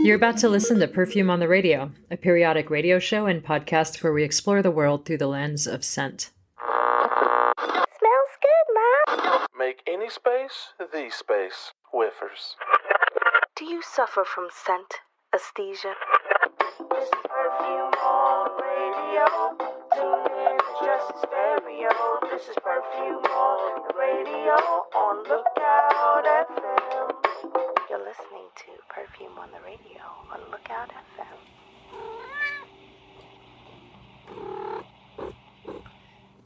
You're about to listen to Perfume on the Radio, a periodic radio show and podcast where we explore the world through the lens of scent. Smells good, Mom. Make any space the space. Whiffers. Do you suffer from scent aesthesia? This is Perfume on radio. Tune in, it's just a stereo. This is Perfume on the radio. On Lookout FM. You're listening to Perfume on the Radio on Lookout FM.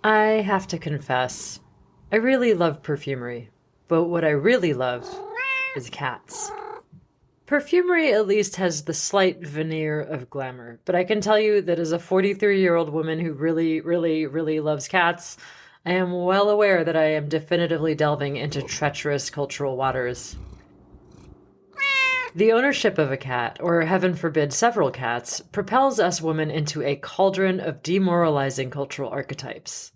I have to confess, I really love perfumery, but what I really love is cats. Perfumery at least has the slight veneer of glamour, but I can tell you that as a 43-year-old woman who really loves cats, I am well aware that I am definitively delving into treacherous cultural waters. The ownership of a cat, or heaven forbid several cats, propels us women into a cauldron of demoralizing cultural archetypes.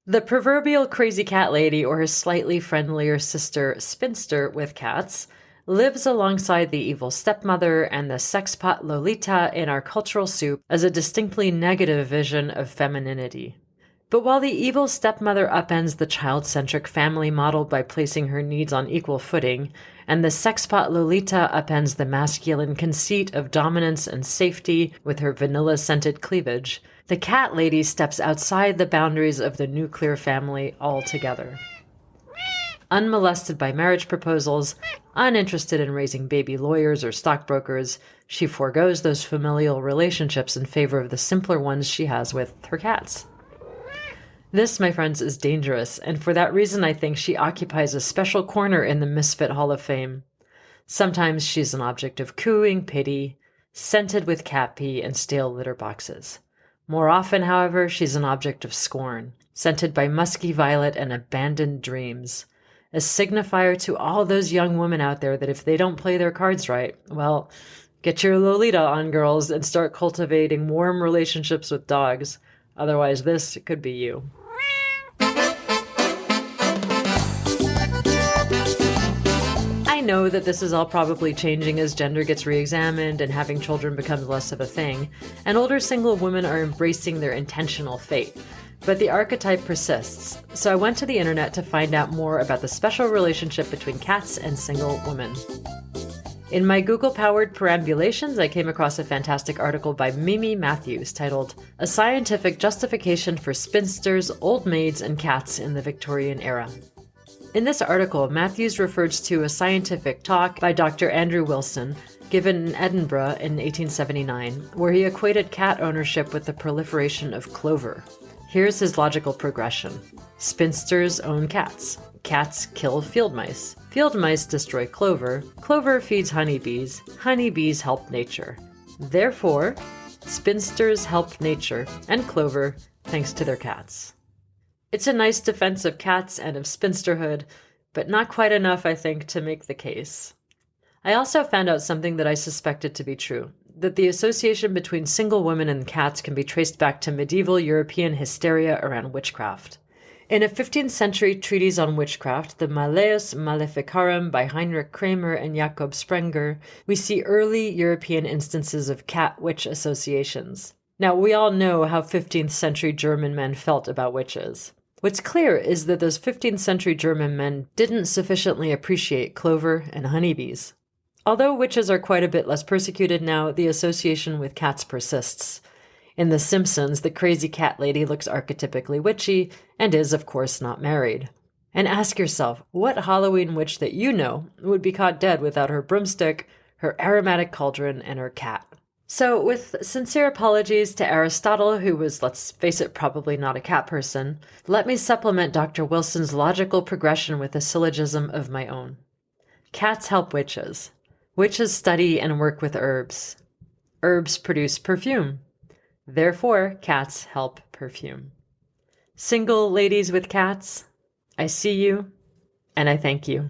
The proverbial crazy cat lady or her slightly friendlier sister spinster with cats lives alongside the evil stepmother and the sexpot Lolita in our cultural soup as a distinctly negative vision of femininity. But while the evil stepmother upends the child-centric family model by placing her needs on equal footing, and the sexpot Lolita upends the masculine conceit of dominance and safety with her vanilla-scented cleavage, the cat lady steps outside the boundaries of the nuclear family altogether. Unmolested by marriage proposals, uninterested in raising baby lawyers or stockbrokers, she forgoes those familial relationships in favor of the simpler ones she has with her cats. This, my friends, is dangerous, and for that reason I think she occupies a special corner in the Misfit Hall of Fame. Sometimes she's an object of cooing pity, scented with cat pee and stale litter boxes. More often, however, she's an object of scorn, scented by musky violet and abandoned dreams. A signifier to all those young women out there that if they don't play their cards right, well, get your Lolita on, girls, and start cultivating warm relationships with dogs. Otherwise, this could be you. I know that this is all probably changing as gender gets re-examined and having children becomes less of a thing, and older single women are embracing their intentional fate. But the archetype persists, so I went to the internet to find out more about the special relationship between cats and single women. In my Google-powered perambulations, I came across a fantastic article by Mimi Matthews titled, "A Scientific Justification for Spinsters, Old Maids, and Cats in the Victorian Era." In this article, Matthews refers to a scientific talk by Dr. Andrew Wilson, given in Edinburgh in 1879, where he equated cat ownership with the proliferation of clover. Here's his logical progression. Spinsters own cats. Cats kill field mice. Field mice destroy clover. Clover feeds honeybees. Honeybees help nature. Therefore, spinsters help nature and clover thanks to their cats. It's a nice defense of cats and of spinsterhood, but not quite enough, I think, to make the case. I also found out something that I suspected to be true, that the association between single women and cats can be traced back to medieval European hysteria around witchcraft. In a 15th century treatise on witchcraft, the Malleus Maleficarum by Heinrich Kramer and Jakob Sprenger, we see early European instances of cat-witch associations. Now, we all know how 15th century German men felt about witches. What's clear is that those 15th century German men didn't sufficiently appreciate clover and honeybees. Although witches are quite a bit less persecuted now, the association with cats persists. In The Simpsons, the crazy cat lady looks archetypically witchy and is, of course, not married. And ask yourself, what Halloween witch that you know would be caught dead without her broomstick, her aromatic cauldron, and her cat? So, with sincere apologies to Aristotle, who was, let's face it, probably not a cat person, let me supplement Dr. Wilson's logical progression with a syllogism of my own. Cats help witches. Witches study and work with herbs. Herbs produce perfume. Therefore, cats help perfume. Single ladies with cats, I see you, and I thank you.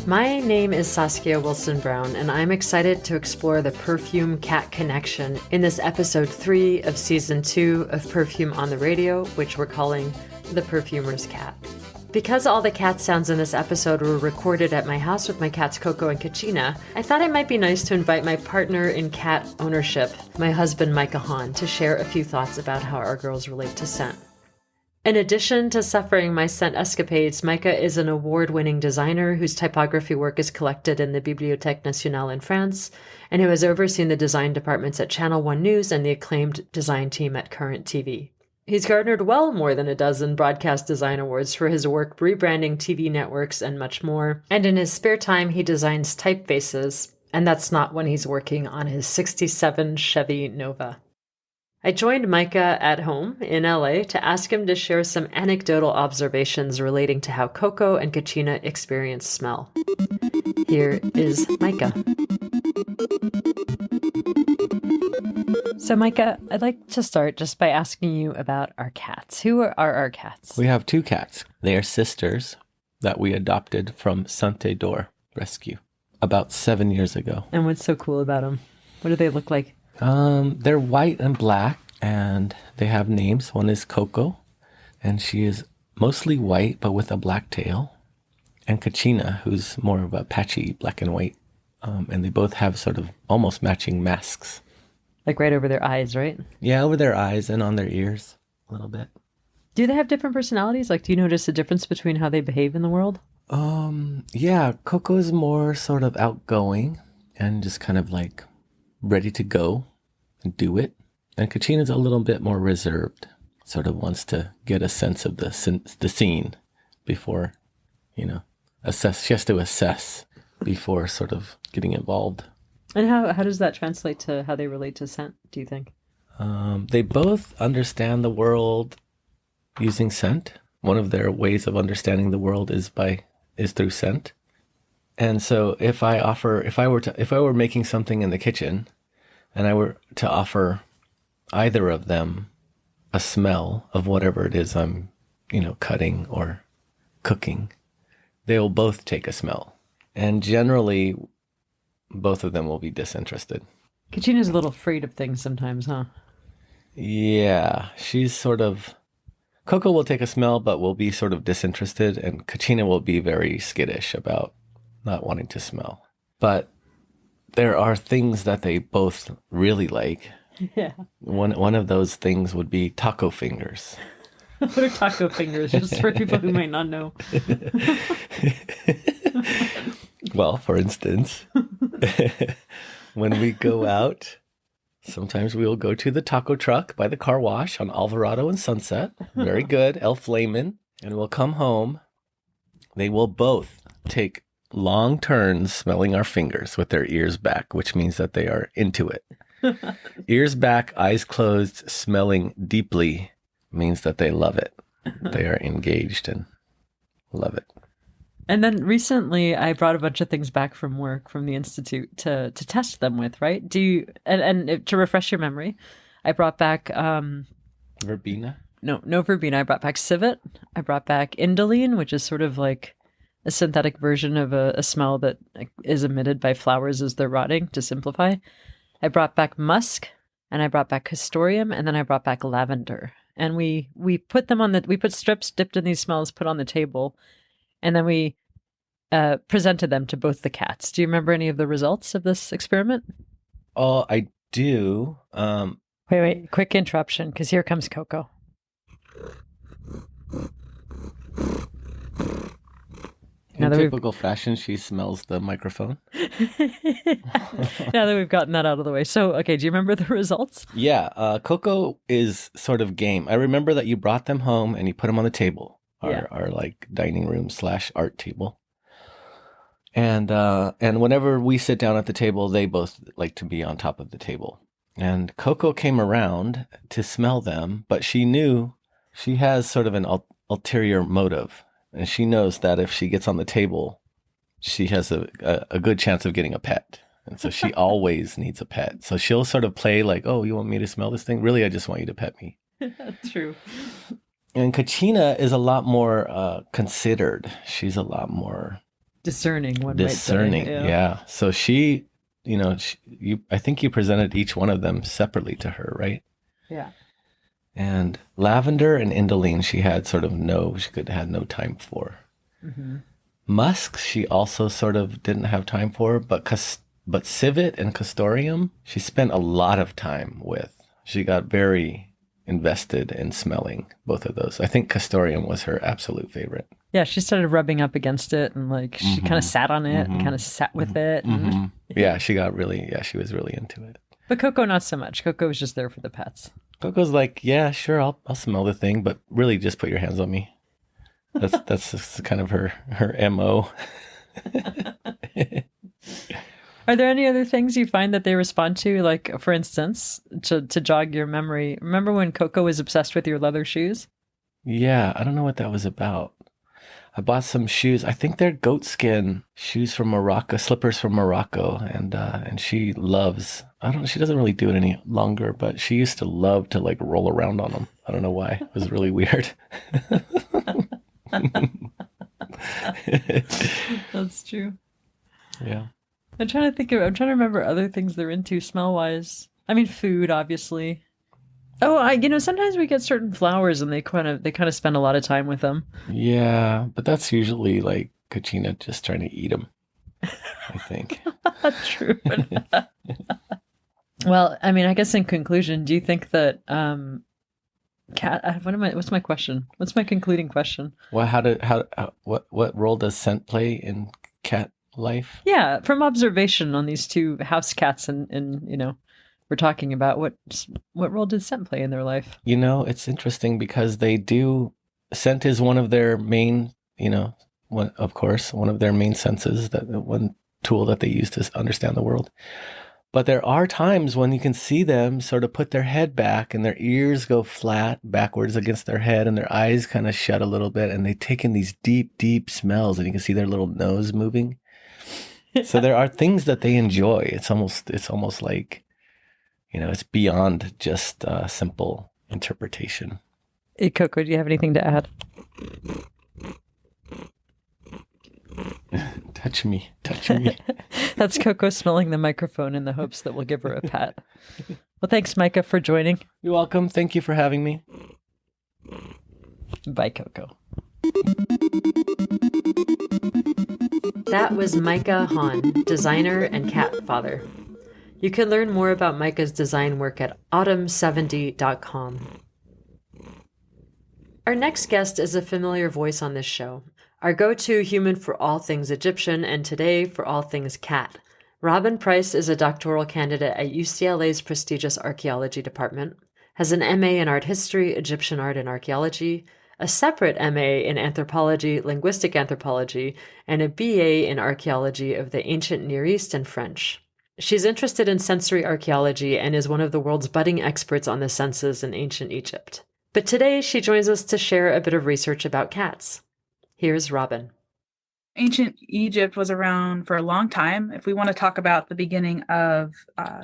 My name is Saskia Wilson-Brown, and I'm excited to explore the perfume-cat connection in this episode 3 of Season 2 of Perfume on the Radio, which we're calling The Perfumer's Cat. Because all the cat sounds in this episode were recorded at my house with my cats Coco and Kachina, I thought it might be nice to invite my partner in cat ownership, my husband Micah Hahn, to share a few thoughts about how our girls relate to scent. In addition to suffering my scent escapades, Micah is an award-winning designer whose typography work is collected in the Bibliothèque Nationale in France, and who has overseen the design departments at Channel One News and the acclaimed design team at Current TV. He's garnered well more than a dozen broadcast design awards for his work rebranding TV networks and much more. And in his spare time, he designs typefaces, and that's not when he's working on his 67 Chevy Nova. I joined Micah at home in LA to ask him to share some anecdotal observations relating to how Coco and Kachina experience smell. Here is Micah. So, Micah, I'd like to start just by asking you about our cats. Who are our cats? We have two cats. They are sisters that we adopted from Santé d'Or Rescue about 7 years ago. And what's so cool about them? What do they look like? They're white and black, and they have names. One is Coco, and she is mostly white, but with a black tail. And Kachina, who's more of a patchy black and white. And they both have sort of almost matching masks. Like right over their eyes, right? Yeah, over their eyes and on their ears a little bit. Do they have different personalities? Like, do you notice a difference between how they behave in the world? Yeah, Coco is more sort of outgoing and just kind of like ready to go and do it. And Kachina's a little bit more reserved, sort of wants to get a sense of the scene before, assess. She has to assess before sort of getting involved. And how does that translate to how they relate to scent, do you think? They both understand the world using scent. One of their ways of understanding the world is through scent. And so if I were making something in the kitchen and I were to offer either of them a smell of whatever it is I'm, cutting or cooking, they will both take a smell. And generally, both of them will be disinterested. Kachina's a little afraid of things sometimes, huh? Yeah, Coco will take a smell, but will be sort of disinterested, and Kachina will be very skittish about not wanting to smell. But there are things that they both really like. Yeah. One of those things would be taco fingers. What are taco fingers? Just for people who might not know. Well, for instance, when we go out, sometimes we will go to the taco truck by the car wash on Alvarado and Sunset. Very good, El Flamin'. And we'll come home. They will both take long turns smelling our fingers with their ears back, which means that they are into it. Ears back, eyes closed, smelling deeply means that they love it. They are engaged and love it. And then recently I brought a bunch of things back from work from the Institute to test them with, right? And to refresh your memory, I brought back Verbena? No verbena. I brought back civet. I brought back indoline, which is sort of like a synthetic version of a smell that is emitted by flowers as they're rotting, to simplify. I brought back musk, and I brought back castoreum, and then I brought back lavender. And we put them we put strips dipped in these smells, put on the table, and then we presented them to both the cats. Do you remember any of the results of this experiment? Oh, I do. Wait, quick interruption, because here comes Coco. In typical fashion, she smells the microphone. Now that we've gotten that out of the way. So, okay, do you remember the results? Yeah, Coco is sort of game. I remember that you brought them home and you put them on the table, our like dining room / art table. And whenever we sit down at the table, they both like to be on top of the table. And Coco came around to smell them, but she knew she has sort of an ulterior motive. And she knows that if she gets on the table, she has a good chance of getting a pet. And so she always needs a pet. So she'll sort of play like, oh, you want me to smell this thing? Really, I just want you to pet me. That's true. And Kachina is a lot more considered. She's a lot more discerning. Discerning, yeah. So she, I think you presented each one of them separately to her, right? Yeah. And lavender and indoline, she had had no time for. Mm-hmm. Musk, she also sort of didn't have time for, but civet and castoreum, she spent a lot of time with. She got very invested in smelling both of those. I think castoreum was her absolute favorite. Yeah, she started rubbing up against it, and like she kind of sat on it and kind of sat with it. And... Yeah, she was really into it. But Coco, not so much. Coco was just there for the pets. Coco's like, yeah, sure, I'll smell the thing, but really just put your hands on me. That's just kind of her MO. Are there any other things you find that they respond to? Like, for instance, to jog your memory, remember when Coco was obsessed with your leather shoes? Yeah, I don't know what that was about. I bought some shoes. I think they're goatskin shoes from Morocco, slippers from Morocco, and she loves. She doesn't really do it any longer, but she used to love to like roll around on them. I don't know why. It was really weird. That's true. Yeah. I'm trying to remember other things they're into smell-wise. I mean, food, obviously. Oh, sometimes we get certain flowers and they kind of spend a lot of time with them. Yeah, but that's usually like Kachina just trying to eat them, I think. True. Well, I mean, I guess in conclusion, do you think that cat? What's my question? What's my concluding question? Well, what role does scent play in cat life? Yeah, from observation on these two house cats, and we're talking about what role did scent play in their life? It's interesting because scent is one of their main, one of their main senses, that one tool that they use to understand the world. But there are times when you can see them sort of put their head back and their ears go flat backwards against their head and their eyes kind of shut a little bit, and they take in these deep, deep smells, and you can see their little nose moving. So there are things that they enjoy. It's almost like, it's beyond just simple interpretation. Hey, Coco, do you have anything to add? Touch me. That's Coco smelling the microphone in the hopes that we'll give her a pat. Well, thanks, Micah, for joining. You're welcome. Thank you for having me. Bye, Coco. That was Micah Hahn, designer and cat father. You can learn more about Micah's design work at autumn70.com. Our next guest is a familiar voice on this show, our go-to human for all things Egyptian, and today for all things cat. Robyn Price is a doctoral candidate at UCLA's prestigious archaeology department, has an MA in art history, Egyptian art, and archaeology, a separate MA in anthropology, linguistic anthropology, and a BA in archaeology of the ancient Near East and French. She's interested in sensory archaeology and is one of the world's budding experts on the senses in ancient Egypt. But today she joins us to share a bit of research about cats. Here's Robyn. Ancient Egypt was around for a long time. If we want to talk about the beginning of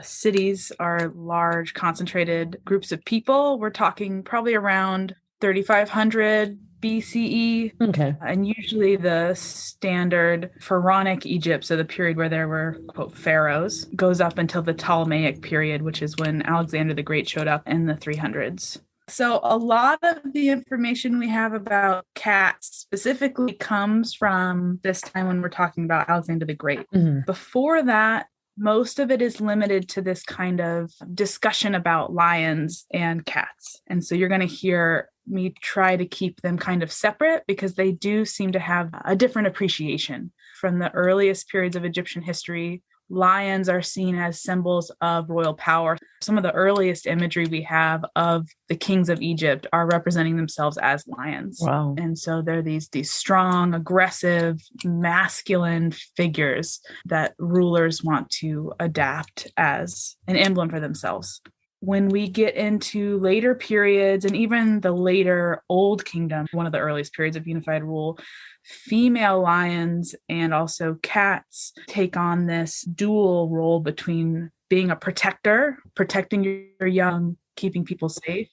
cities or large concentrated groups of people, we're talking probably around 3,500 BCE. Okay. And usually the standard pharaonic Egypt, so the period where there were, quote, pharaohs, goes up until the Ptolemaic period, which is when Alexander the Great showed up in the 300s. So a lot of the information we have about cats specifically comes from this time when we're talking about Alexander the Great. Mm-hmm. Before that, most of it is limited to this kind of discussion about lions and cats. And so you're going to hear me try to keep them kind of separate because they do seem to have a different appreciation. From the earliest periods of Egyptian history, lions are seen as symbols of royal power. Some of the earliest imagery we have of the kings of Egypt are representing themselves as lions. Wow. And so they're these strong, aggressive, masculine figures that rulers want to adapt as an emblem for themselves. When we get into later periods and even the later Old Kingdom, one of the earliest periods of unified rule, female lions and also cats take on this dual role between being a protector, protecting your young, keeping people safe,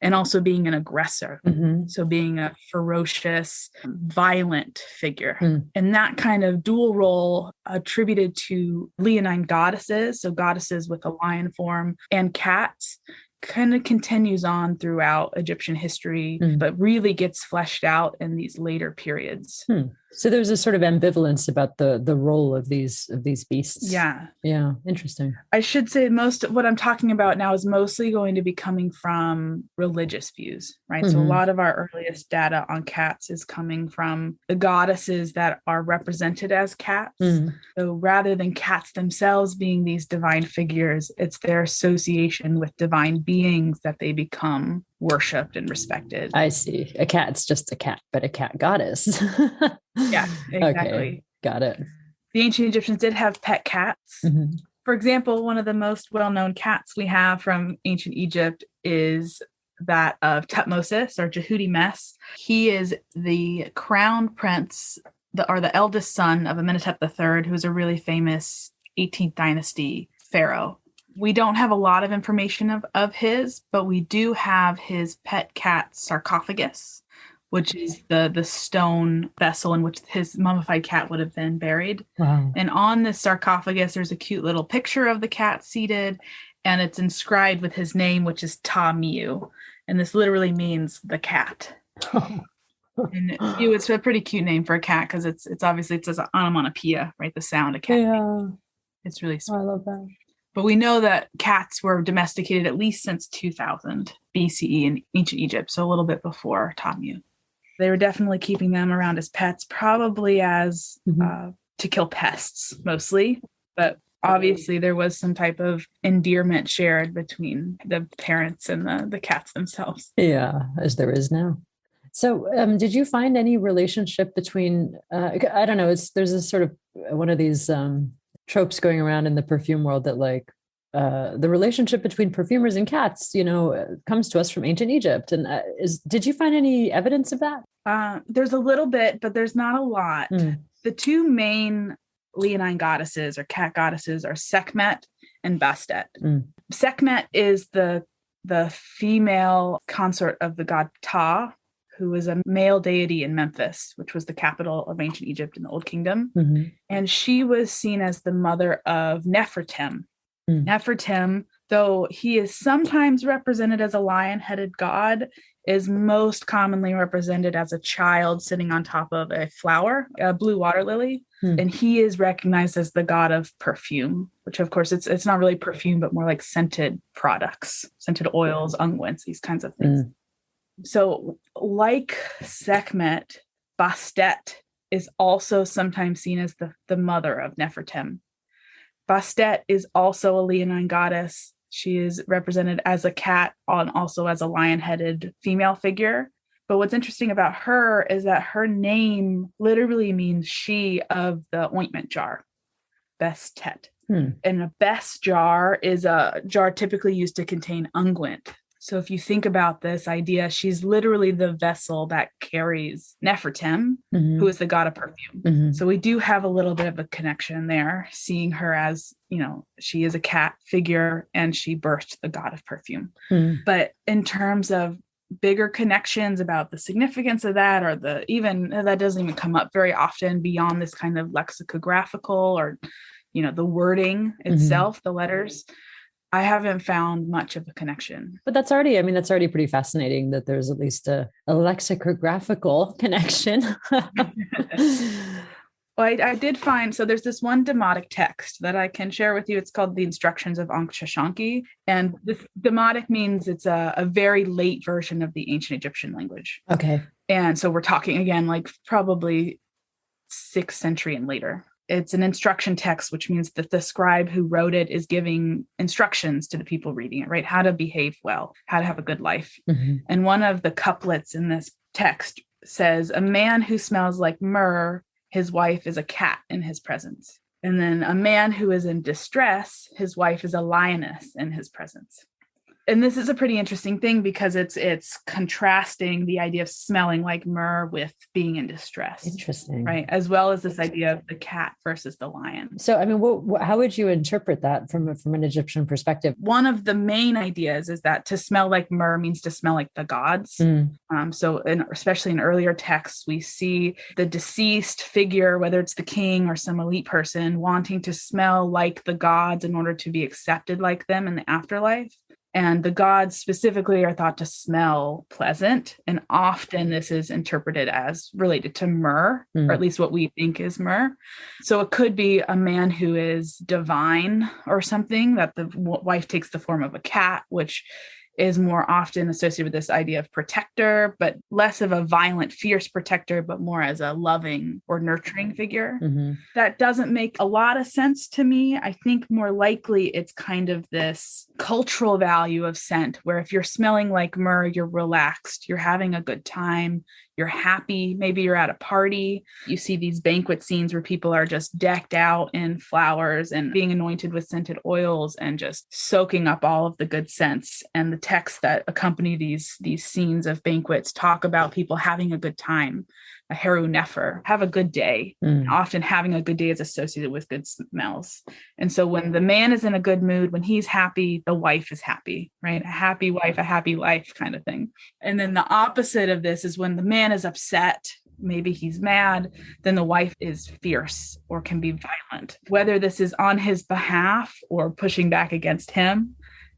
and also being an aggressor. Mm-hmm. So being a ferocious, violent figure. Mm. And that kind of dual role attributed to leonine goddesses, so goddesses with a lion form, and cats kind of continues on throughout Egyptian history, but really gets fleshed out in these later periods. So there's a sort of ambivalence about the role of these beasts. Yeah. Yeah. Interesting. I should say most of what I'm talking about now is mostly going to be coming from religious views, right? So a lot of our earliest data on cats is coming from the goddesses that are represented as cats. So rather than cats themselves being these divine figures, it's their association with divine beings that they become worshipped and respected. I see. A cat's just a cat, but a cat goddess. Yeah, exactly. Okay, got it. The ancient Egyptians did have pet cats. For example, one of the most well-known cats we have from ancient Egypt is that of Tutmosis or Jehudi Mes. He is the crown prince, or the eldest son of Amenhotep III, who's a really famous 18th dynasty pharaoh. We don't have a lot of information of his, but we do have his pet cat sarcophagus, which is the stone vessel in which his mummified cat would have been buried. Wow. And on this sarcophagus, there's a cute little picture of the cat seated, and it's inscribed with his name, which is Ta-Miu. And this literally means the cat. And it's a pretty cute name for a cat because it's obviously, it says onomatopoeia, right? The sound a cat makes. It's really sweet. I love that. But we know that cats were domesticated at least since 2000 BCE in ancient Egypt, so a little bit before Ta-Miu. They were definitely keeping them around as pets, probably as to kill pests mostly. But obviously there was some type of endearment shared between the parents and the cats themselves. Yeah, as there is now. So did you find any relationship between, I don't know, there's a sort of one of these tropes going around in the perfume world that like the relationship between perfumers and cats, comes to us from ancient Egypt. And did you find any evidence of that? There's a little bit, but there's not a lot. The two main leonine goddesses or cat goddesses are Sekhmet and Bastet. Sekhmet is the female consort of the god Ptah, who was a male deity in Memphis, which was the capital of ancient Egypt in the Old Kingdom. And she was seen as the mother of Nefertim. Nefertim, though he is sometimes represented as a lion-headed god, is most commonly represented as a child sitting on top of a flower, a blue water lily. And he is recognized as the god of perfume, which of course it's not really perfume, but more like scented products, scented oils, unguents, these kinds of things. So like Sekhmet, Bastet is also sometimes seen as the mother of Nefertim. Bastet is also a leonine goddess. She is represented as a cat and also as a lion-headed female figure. But what's interesting about her is that her name literally means she of the ointment jar, Bestet. And a best jar is a jar typically used to contain unguent. So if you think about this idea, she's literally the vessel that carries Nefertim, who is the god of perfume. So we do have a little bit of a connection there, seeing her as, she is a cat figure and she birthed the god of perfume. But in terms of bigger connections about the significance of that, or that doesn't even come up very often beyond this kind of lexicographical or, the wording itself, the letters. I haven't found much of a connection. But that's already pretty fascinating that there's at least a lexicographical connection. Well, I did find, so there's this one demotic text that I can share with you. It's called the Instructions of Ankh-Shashanki. And this demotic means it's a very late version of the ancient Egyptian language. Okay. And so we're talking again, like probably 6th century and later. It's an instruction text, which means that the scribe who wrote it is giving instructions to the people reading it, right? How to behave well, how to have a good life. And one of the couplets in this text says, "A man who smells like myrrh, his wife is a cat in his presence. And then a man who is in distress, his wife is a lioness in his presence." And this is a pretty interesting thing because it's contrasting the idea of smelling like myrrh with being in distress. Interesting. Right. As well as this idea of the cat versus the lion. So, how would you interpret that from an Egyptian perspective? One of the main ideas is that to smell like myrrh means to smell like the gods. Especially in earlier texts, we see the deceased figure, whether it's the king or some elite person, wanting to smell like the gods in order to be accepted like them in the afterlife. And the gods specifically are thought to smell pleasant. And often this is interpreted as related to myrrh, or at least what we think is myrrh. So it could be a man who is divine or something, that the wife takes the form of a cat, which is more often associated with this idea of protector, but less of a violent, fierce protector, but more as a loving or nurturing figure. That doesn't make a lot of sense to me. I think more likely it's kind of this cultural value of scent, where if you're smelling like myrrh, you're relaxed, you're having a good time, you're happy. Maybe you're at a party. You see these banquet scenes where people are just decked out in flowers and being anointed with scented oils and just soaking up all of the good scents. And the texts that accompany these scenes of banquets talk about people having a good time, a heru nefer, have a good day. Often having a good day is associated with good smells. And so when the man is in a good mood, when he's happy, the wife is happy, right? A happy wife, a happy life kind of thing. And then the opposite of this is when the man is upset, maybe he's mad, then the wife is fierce or can be violent. Whether this is on his behalf or pushing back against him,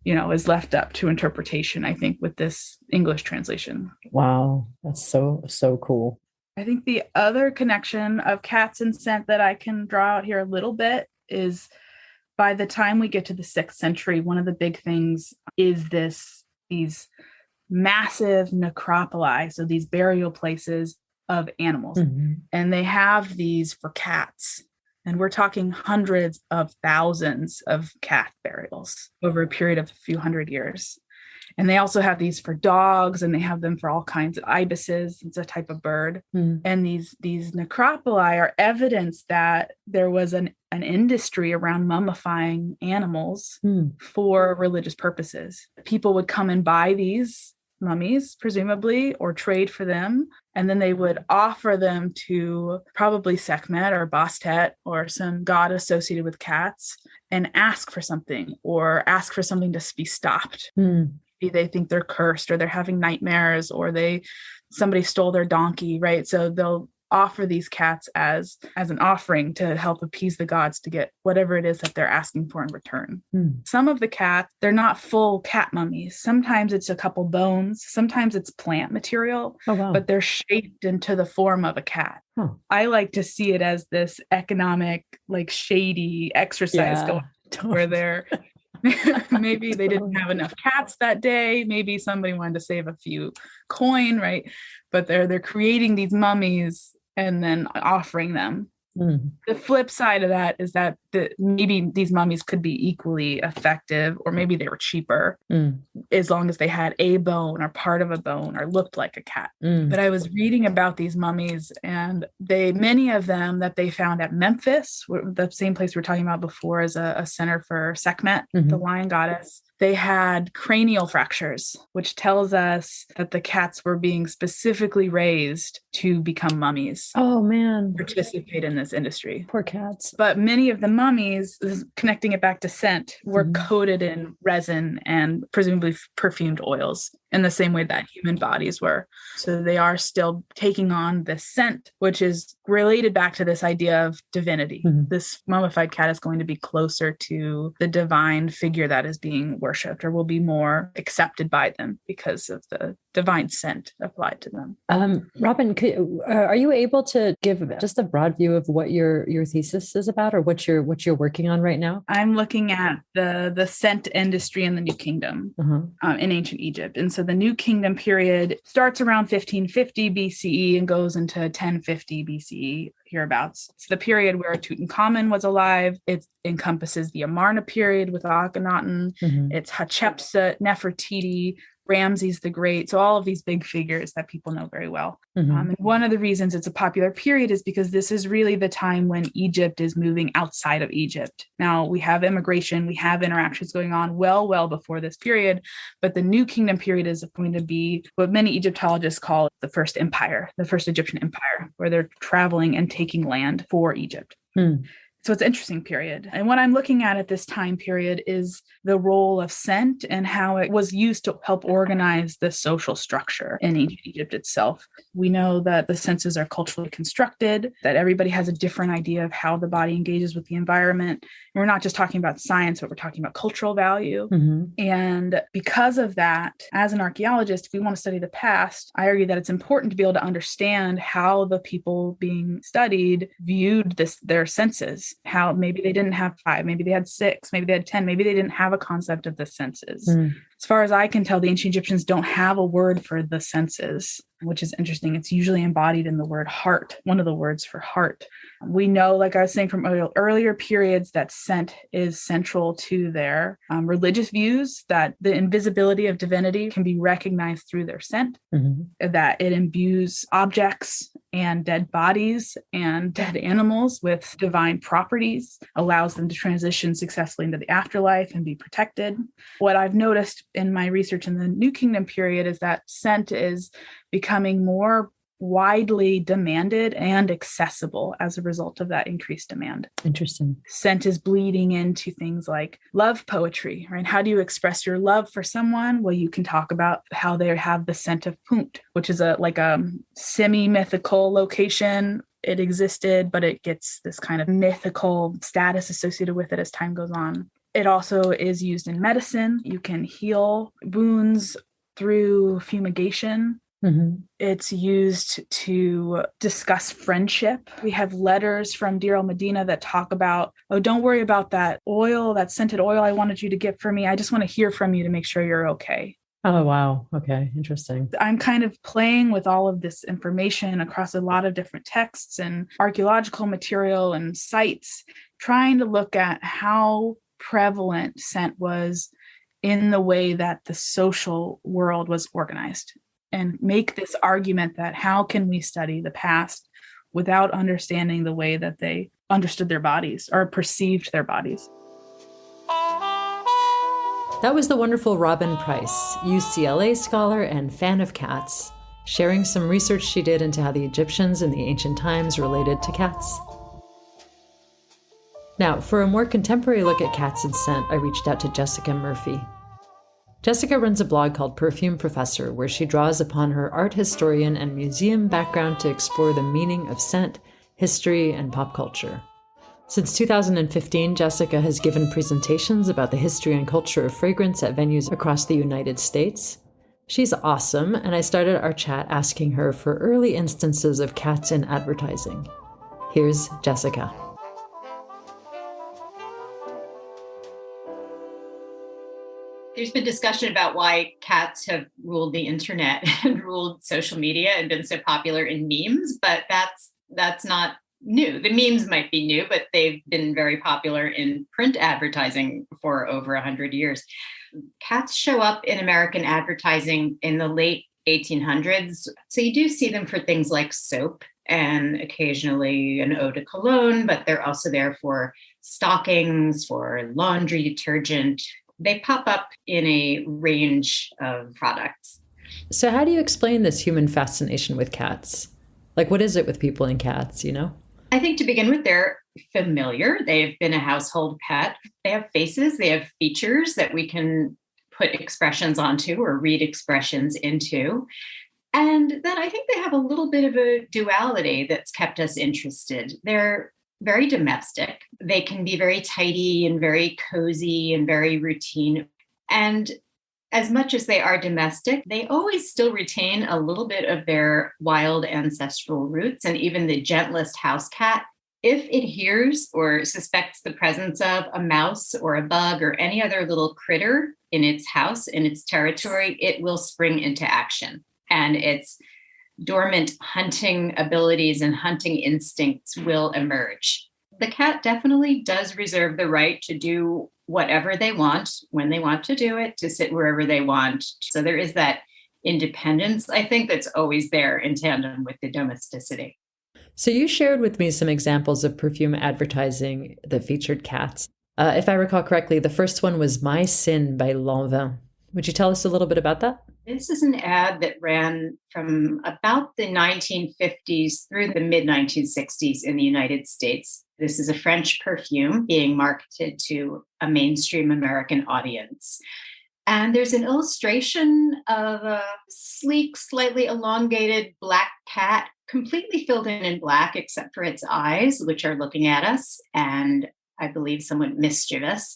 is left up to interpretation, I think, with this English translation. Wow, that's so cool. I think the other connection of cats and scent that I can draw out here a little bit is by the time we get to the 6th century, one of the big things is these massive necropoli, so these burial places of animals. And they have these for cats. And we're talking hundreds of thousands of cat burials over a period of a few hundred years. And they also have these for dogs, and they have them for all kinds of ibises. It's a type of bird. And these necropoli are evidence that there was an industry around mummifying animals for religious purposes. People would come and buy these mummies, presumably, or trade for them. And then they would offer them to probably Sekhmet or Bastet or some god associated with cats and ask for something, or ask for something to be stopped. Maybe they think they're cursed, or they're having nightmares, or somebody stole their donkey, right? So they'll offer these cats as an offering to help appease the gods to get whatever it is that they're asking for in return. Some of the cats, they're not full cat mummies. Sometimes it's a couple bones. Sometimes it's plant material, but they're shaped into the form of a cat. I like to see it as this economic, like shady exercise going on, where they're maybe they didn't have enough cats that day. Maybe somebody wanted to save a few coin, right? But they're creating these mummies and then offering them. The flip side of that is that maybe these mummies could be equally effective, or maybe they were cheaper, as long as they had a bone or part of a bone or looked like a cat. But I was reading about these mummies, and many of them that they found at Memphis, the same place we were talking about before as a center for Sekhmet, the lion goddess, they had cranial fractures, which tells us that the cats were being specifically raised to become mummies. Oh, man. Participate in this industry. Poor cats. But many of the mummies, connecting it back to scent, were coated in resin and presumably perfumed oils in the same way that human bodies were. So they are still taking on this scent, which is related back to this idea of divinity. This mummified cat is going to be closer to the divine figure that is being worshipped, or will be more accepted by them because of the divine scent applied to them. Robyn, are you able to give just a broad view of what your thesis is about, or what you're working on right now? I'm looking at the scent industry in the New Kingdom in ancient Egypt. And so the New Kingdom period starts around 1550 BCE and goes into 1050 BCE, hereabouts. It's the period where Tutankhamun was alive. It encompasses the Amarna period with Akhenaten. It's Hatshepsut, Nefertiti, Ramses the Great. So all of these big figures that people know very well. And one of the reasons it's a popular period is because this is really the time when Egypt is moving outside of Egypt. Now we have immigration, we have interactions going on well before this period, but the New Kingdom period is going to be what many Egyptologists call the first empire, the first Egyptian empire, where they're traveling and taking land for Egypt. So it's an interesting period. And what I'm looking at this time period is the role of scent and how it was used to help organize the social structure in ancient Egypt itself. We know that the senses are culturally constructed, that everybody has a different idea of how the body engages with the environment. We're not just talking about science, but we're talking about cultural value. Mm-hmm. And because of that, as an archaeologist, if we want to study the past, I argue that it's important to be able to understand how the people being studied viewed their senses, how maybe they didn't have 5, maybe they had 6, maybe they had 10, maybe they didn't have a concept of the senses. As far as I can tell, the ancient Egyptians don't have a word for the senses, which is interesting. It's usually embodied in the word heart, one of the words for heart. We know, like I was saying from earlier periods, that scent is central to their religious views, that the invisibility of divinity can be recognized through their scent, that it imbues objects and dead bodies and dead animals with divine properties, allows them to transition successfully into the afterlife and be protected. What I've noticed in my research in the New Kingdom period is that scent is becoming more widely demanded and accessible as a result of that increased demand. Interesting. Scent is bleeding into things like love poetry, right? How do you express your love for someone? Well, you can talk about how they have the scent of Punt, which is a semi-mythical location. It existed, but it gets this kind of mythical status associated with it as time goes on. It also is used in medicine. You can heal wounds through fumigation. It's used to discuss friendship. We have letters from Deir el-Medina that talk about, oh, don't worry about that oil, that scented oil I wanted you to get for me. I just want to hear from you to make sure you're okay. Oh, wow. Okay. Interesting. I'm kind of playing with all of this information across a lot of different texts and archaeological material and sites, trying to look at how prevalent scent was in the way that the social world was organized, and make this argument that how can we study the past without understanding the way that they understood their bodies or perceived their bodies. That was the wonderful Robyn Price, UCLA scholar and fan of cats, sharing some research she did into how the Egyptians in the ancient times related to cats. Now, for a more contemporary look at cats and scent, I reached out to Jessica Murphy. Jessica runs a blog called Perfume Professor, where she draws upon her art historian and museum background to explore the meaning of scent, history, and pop culture. Since 2015, Jessica has given presentations about the history and culture of fragrance at venues across the United States. She's awesome, and I started our chat asking her for early instances of cats in advertising. Here's Jessica. There's been discussion about why cats have ruled the internet and ruled social media and been so popular in memes, but that's not new. The memes might be new, but they've been very popular in print advertising for over 100 years. Cats show up in American advertising in the late 1800s. So you do see them for things like soap and occasionally an eau de cologne, but they're also there for stockings, for laundry detergent. They pop up in a range of products. So how do you explain this human fascination with cats? Like, what is it with people and cats, you know? I think to begin with, they're familiar. They've been a household pet. They have faces, they have features that we can put expressions onto or read expressions into. And then I think they have a little bit of a duality that's kept us interested. They're very domestic. They can be very tidy and very cozy and very routine. And as much as they are domestic, they always still retain a little bit of their wild ancestral roots. And even the gentlest house cat, if it hears or suspects the presence of a mouse or a bug or any other little critter in its house, in its territory, it will spring into action. And its dormant hunting abilities and hunting instincts will emerge. The cat definitely does reserve the right to do whatever they want, when they want to do it, to sit wherever they want. So there is that independence, I think, that's always there in tandem with the domesticity. So you shared with me some examples of perfume advertising that featured cats. If I recall correctly, the first one was My Sin by Lanvin. Would you tell us a little bit about that? This is an ad that ran from about the 1950s through the mid-1960s in the United States. This is a French perfume being marketed to a mainstream American audience. And there's an illustration of a sleek, slightly elongated black cat, completely filled in black, except for its eyes, which are looking at us. And I believe somewhat mischievous.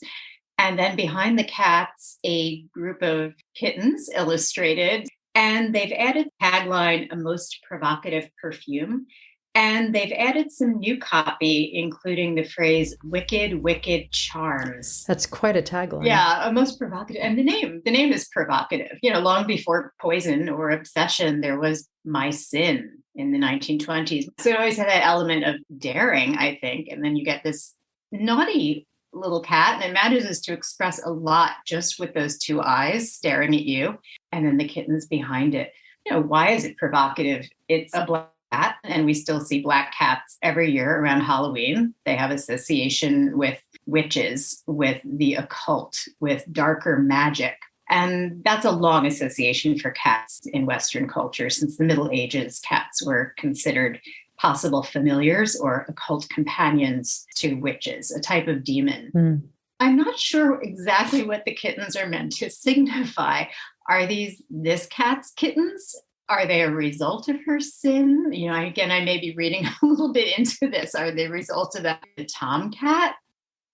And then behind the cats, a group of kittens illustrated. And they've added tagline, a most provocative perfume. And they've added some new copy, including the phrase wicked, wicked charms. That's quite a tagline. Yeah, a most provocative. And the name is provocative. Long before poison or obsession, there was my sin in the 1920s. So it always had that element of daring, I think. And then you get this naughty little cat, and it manages to express a lot just with those two eyes staring at you. And then the kittens behind it. Why is it provocative? It's a black cat, and we still see black cats every year around Halloween. They have association with witches, with the occult, with darker magic. And that's a long association for cats in Western culture. Since the Middle Ages, cats were considered possible familiars or occult companions to witches, a type of demon. Mm. I'm not sure exactly what the kittens are meant to signify. Are this cat's kittens? Are they a result of her sin? Again, I may be reading a little bit into this. Are they a result of that tomcat?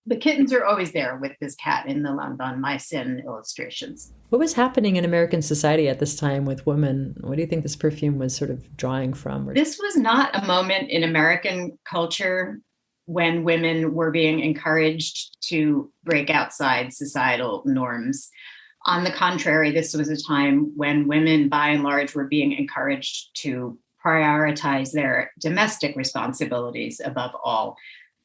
The kittens are always there with this cat in the Lanvin My Sin illustrations. What was happening in American society at this time with women? What do you think this perfume was sort of drawing from? This was not a moment in American culture when women were being encouraged to break outside societal norms. On the contrary, this was a time when women, by and large, were being encouraged to prioritize their domestic responsibilities above all.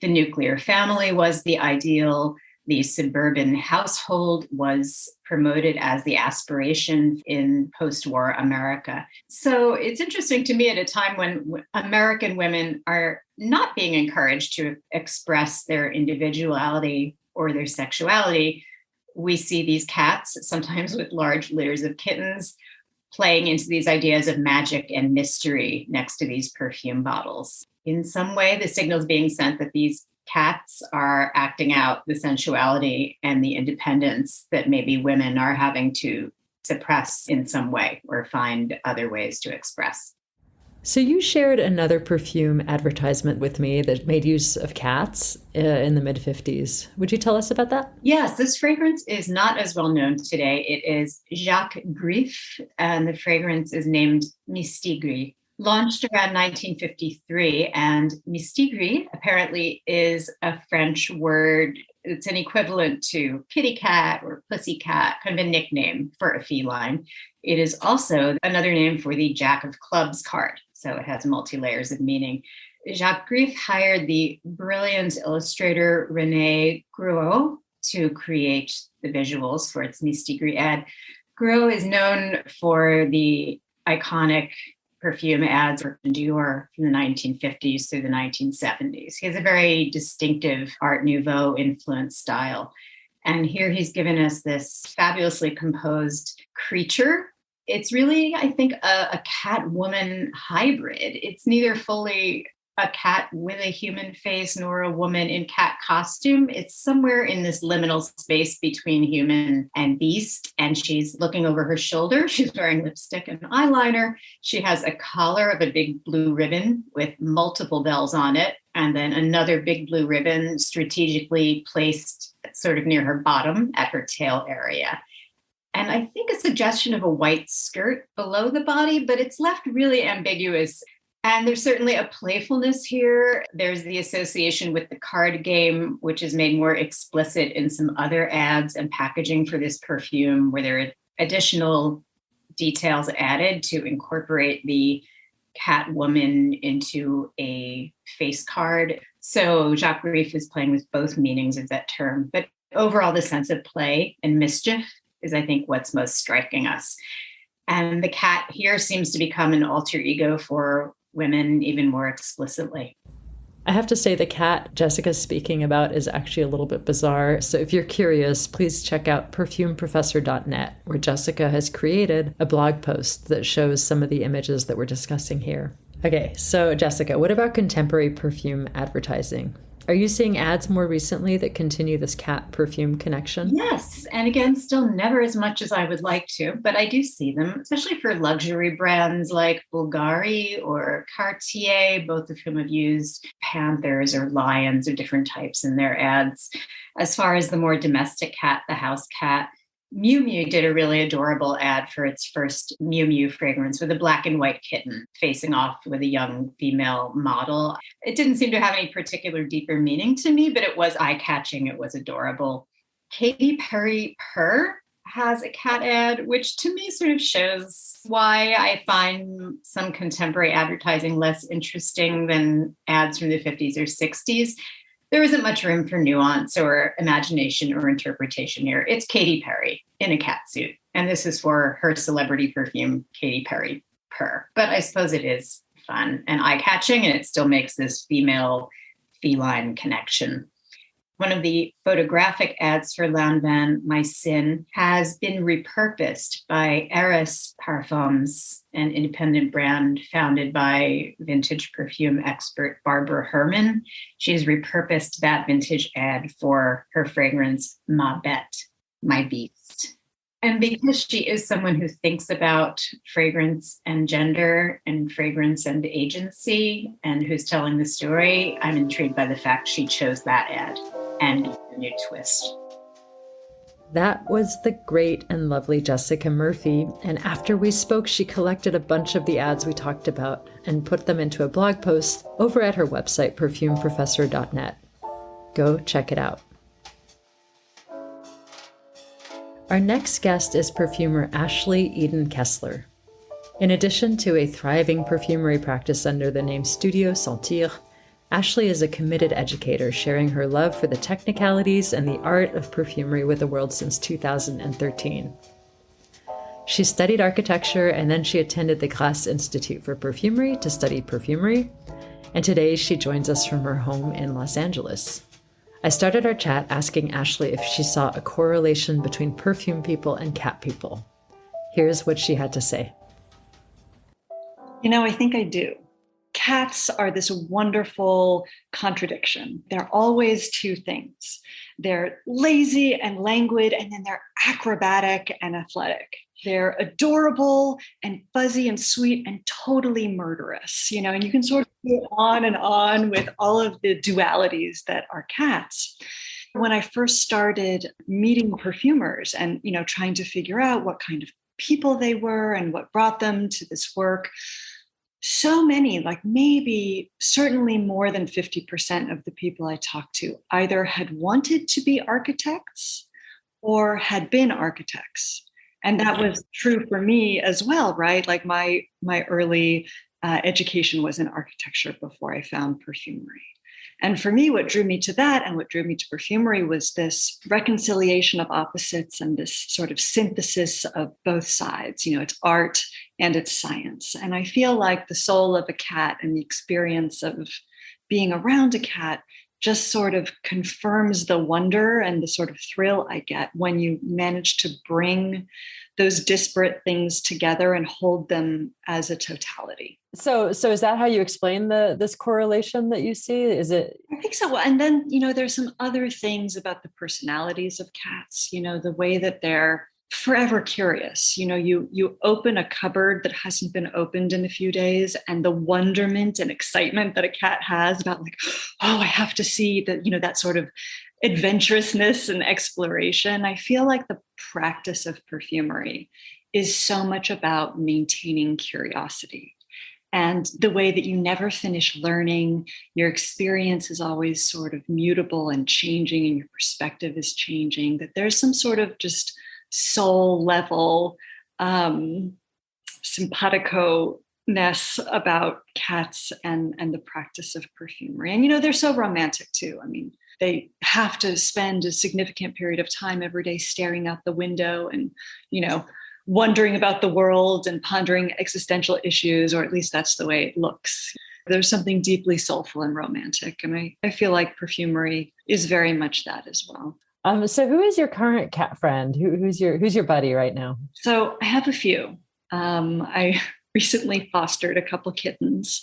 The nuclear family was the ideal. The suburban household was promoted as the aspiration in post-war America. So it's interesting to me at a time when American women are not being encouraged to express their individuality or their sexuality. We see these cats, sometimes with large litters of kittens, playing into these ideas of magic and mystery next to these perfume bottles. In some way, the signal is being sent that these cats are acting out the sensuality and the independence that maybe women are having to suppress in some way or find other ways to express. So you shared another perfume advertisement with me that made use of cats in the mid-50s. Would you tell us about that? Yes, this fragrance is not as well known today. It is Jacques Griff, and the fragrance is named Mistigris. Launched around 1953, and Mistigris apparently is a French word. It's an equivalent to kitty cat or pussy cat, kind of a nickname for a feline. It is also another name for the Jack of Clubs card, so it has multi-layers of meaning. Jacques Griff hired the brilliant illustrator René Gruot to create the visuals for its Mistigris ad. Gruot is known for the iconic perfume ads for Dior from the 1950s through the 1970s. He has a very distinctive Art Nouveau influenced style. And here he's given us this fabulously composed creature. It's really, I think, a cat-woman hybrid. It's neither fully a cat with a human face nor a woman in cat costume. It's somewhere in this liminal space between human and beast. And she's looking over her shoulder. She's wearing lipstick and eyeliner. She has a collar of a big blue ribbon with multiple bells on it. And then another big blue ribbon strategically placed sort of near her bottom at her tail area. And I think a suggestion of a white skirt below the body, but it's left really ambiguous. And there's certainly a playfulness here. There's the association with the card game, which is made more explicit in some other ads and packaging for this perfume, where there are additional details added to incorporate the cat woman into a face card. So Jacques Griff is playing with both meanings of that term. But overall, the sense of play and mischief is, I think, what's most striking us. And the cat here seems to become an alter ego for women even more explicitly. I have to say the cat Jessica's speaking about is actually a little bit bizarre. So if you're curious, please check out perfumeprofessor.net, where Jessica has created a blog post that shows some of the images that we're discussing here. Okay, so Jessica, what about contemporary perfume advertising? Are you seeing ads more recently that continue this cat perfume connection? Yes. And again, still never as much as I would like to, but I do see them, especially for luxury brands like Bulgari or Cartier, both of whom have used panthers or lions or different types in their ads. As far as the more domestic cat, the house cat, Miu Miu did a really adorable ad for its first Miu Miu fragrance with a black and white kitten facing off with a young female model. It didn't seem to have any particular deeper meaning to me, but it was eye-catching. It was adorable. Katy Perry Purr has a cat ad, which to me sort of shows why I find some contemporary advertising less interesting than ads from the 50s or 60s. There isn't much room for nuance or imagination or interpretation here. It's Katy Perry in a cat suit. And this is for her celebrity perfume, Katy Perry Purr. But I suppose it is fun and eye-catching, and it still makes this female-feline connection. One of the photographic ads for Lanvin, My Sin, has been repurposed by Eris Parfums, an independent brand founded by vintage perfume expert Barbara Herman. She has repurposed that vintage ad for her fragrance, Ma Bête, My Beast. And because she is someone who thinks about fragrance and gender and fragrance and agency and who's telling the story, I'm intrigued by the fact she chose that ad and a new twist. That was the great and lovely Jessica Murphy. And after we spoke, she collected a bunch of the ads we talked about and put them into a blog post over at her website, perfumeprofessor.net. Go check it out. Our next guest is perfumer Ashley Eden Kessler. In addition to a thriving perfumery practice under the name Studio Sentir, Ashley is a committed educator, sharing her love for the technicalities and the art of perfumery with the world since 2013. She studied architecture, and then she attended the Grasse Institute for Perfumery to study perfumery, and today she joins us from her home in Los Angeles. I started our chat asking Ashley if she saw a correlation between perfume people and cat people. Here's what she had to say. I think I do. Cats are this wonderful contradiction. They're always two things. They're lazy and languid, and then they're acrobatic and athletic. They're adorable and fuzzy and sweet and totally murderous, and you can sort of go on and on with all of the dualities that are cats. When I first started meeting perfumers and, trying to figure out what kind of people they were and what brought them to this work, so many, like maybe certainly more than 50% of the people I talked to either had wanted to be architects or had been architects. And that was true for me as well, right? Like my early education was in architecture before I found perfumery. And for me, what drew me to that and what drew me to perfumery was this reconciliation of opposites and this sort of synthesis of both sides. It's art and it's science. And I feel like the soul of a cat and the experience of being around a cat just sort of confirms the wonder and the sort of thrill I get when you manage to bring those disparate things together and hold them as a totality. So is that how you explain this correlation that you see? Is it? I think so. And then, there's some other things about the personalities of cats, the way that they're forever curious. You open a cupboard that hasn't been opened in a few days, and the wonderment and excitement that a cat has about like, oh, I have to see that, that sort of adventurousness and exploration. I feel like the practice of perfumery is so much about maintaining curiosity. And the way that you never finish learning, your experience is always sort of mutable and changing, and your perspective is changing, that there's some sort of just soul level simpatico-ness about cats and the practice of perfumery. And, they're so romantic too. I mean, they have to spend a significant period of time every day staring out the window and, wondering about the world and pondering existential issues, or at least that's the way it looks. There's something deeply soulful and romantic. And I feel like perfumery is very much that as well. So who is your current cat friend? Who's your buddy right now? So I have a few. I recently fostered a couple kittens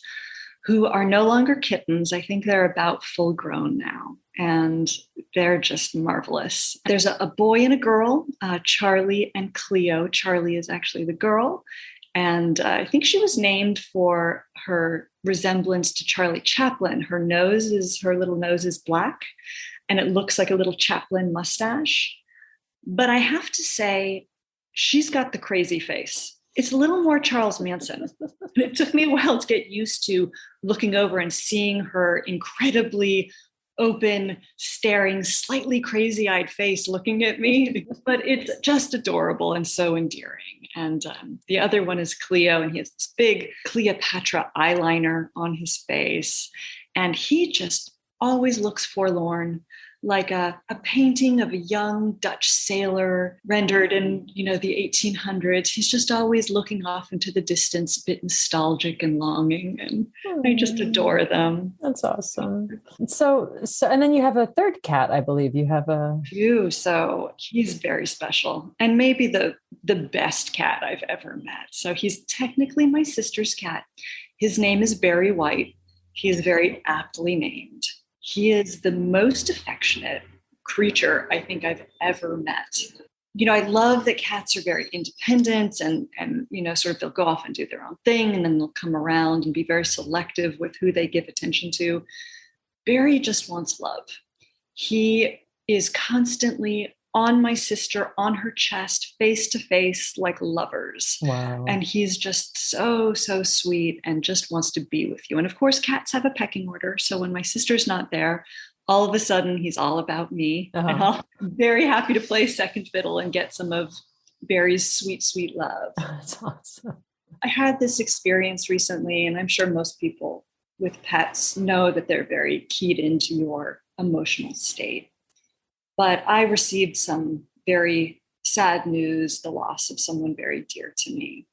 who are no longer kittens. I think they're about full grown now, and they're just marvelous. There's a boy and a girl, Charlie and Cleo. Charlie is actually the girl, and I think she was named for her resemblance to Charlie Chaplin. Her little nose is black, and it looks like a little Chaplin mustache. But I have to say, she's got the crazy face. It's a little more Charles Manson. It took me a while to get used to looking over and seeing her incredibly open, staring, slightly crazy-eyed face looking at me. But it's just adorable and so endearing. And the other one is Cleo, and he has this big Cleopatra eyeliner on his face. And he just always looks forlorn, like a painting of a young Dutch sailor rendered in, the 1800s. He's just always looking off into the distance, a bit nostalgic and longing, and I just adore them. That's awesome. So, and then you have a third cat, I believe. You have a few. So he's very special, and maybe the best cat I've ever met. So he's technically my sister's cat. His name is Barry White. He is very aptly named. He is the most affectionate creature I think I've ever met. I love that cats are very independent and sort of they'll go off and do their own thing, and then they'll come around and be very selective with who they give attention to. Barry just wants love. He is constantly on my sister, on her chest, face to face, like lovers. Wow. And he's just so, so sweet and just wants to be with you. And of course, cats have a pecking order. So when my sister's not there, all of a sudden he's all about me. Uh-huh. And I'm very happy to play second fiddle and get some of Barry's sweet, sweet love. That's awesome. I had this experience recently, and I'm sure most people with pets know that they're very keyed into your emotional state. But I received some very sad news, the loss of someone very dear to me.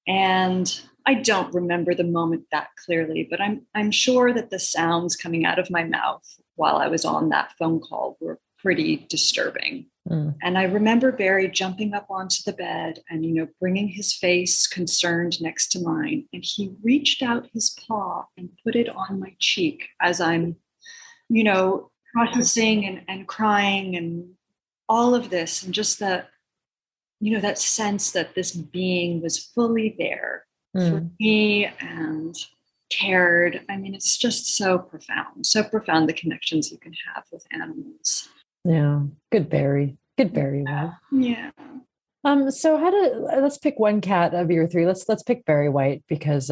And I don't remember the moment that clearly, but I'm sure that the sounds coming out of my mouth while I was on that phone call were pretty disturbing. Mm. And I remember Barry jumping up onto the bed and, bringing his face concerned next to mine. And he reached out his paw and put it on my cheek as I'm, processing and crying and all of this, and just that, that sense that this being was fully there for me and cared. I mean, it's just so profound, the connections you can have with animals. Yeah. Good Barry. Wow. Yeah. So let's pick one cat of your three. Let's pick Barry White because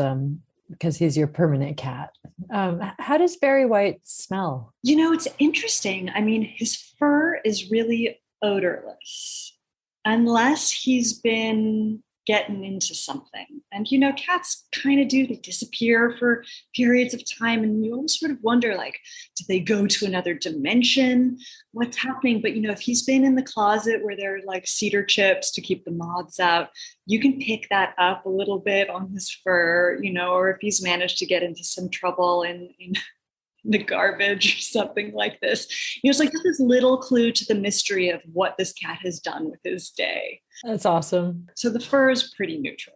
he's your permanent cat. How does Barry White smell? It's interesting. I mean, his fur is really odorless unless he's been getting into something. And, cats kind of do, they disappear for periods of time. And you always sort of wonder, do they go to another dimension? What's happening? But, if he's been in the closet where there are cedar chips to keep the moths out, you can pick that up a little bit on his fur, or if he's managed to get into some trouble in the garbage or something like this. It's like this little clue to the mystery of what this cat has done with his day. That's awesome. So the fur is pretty neutral.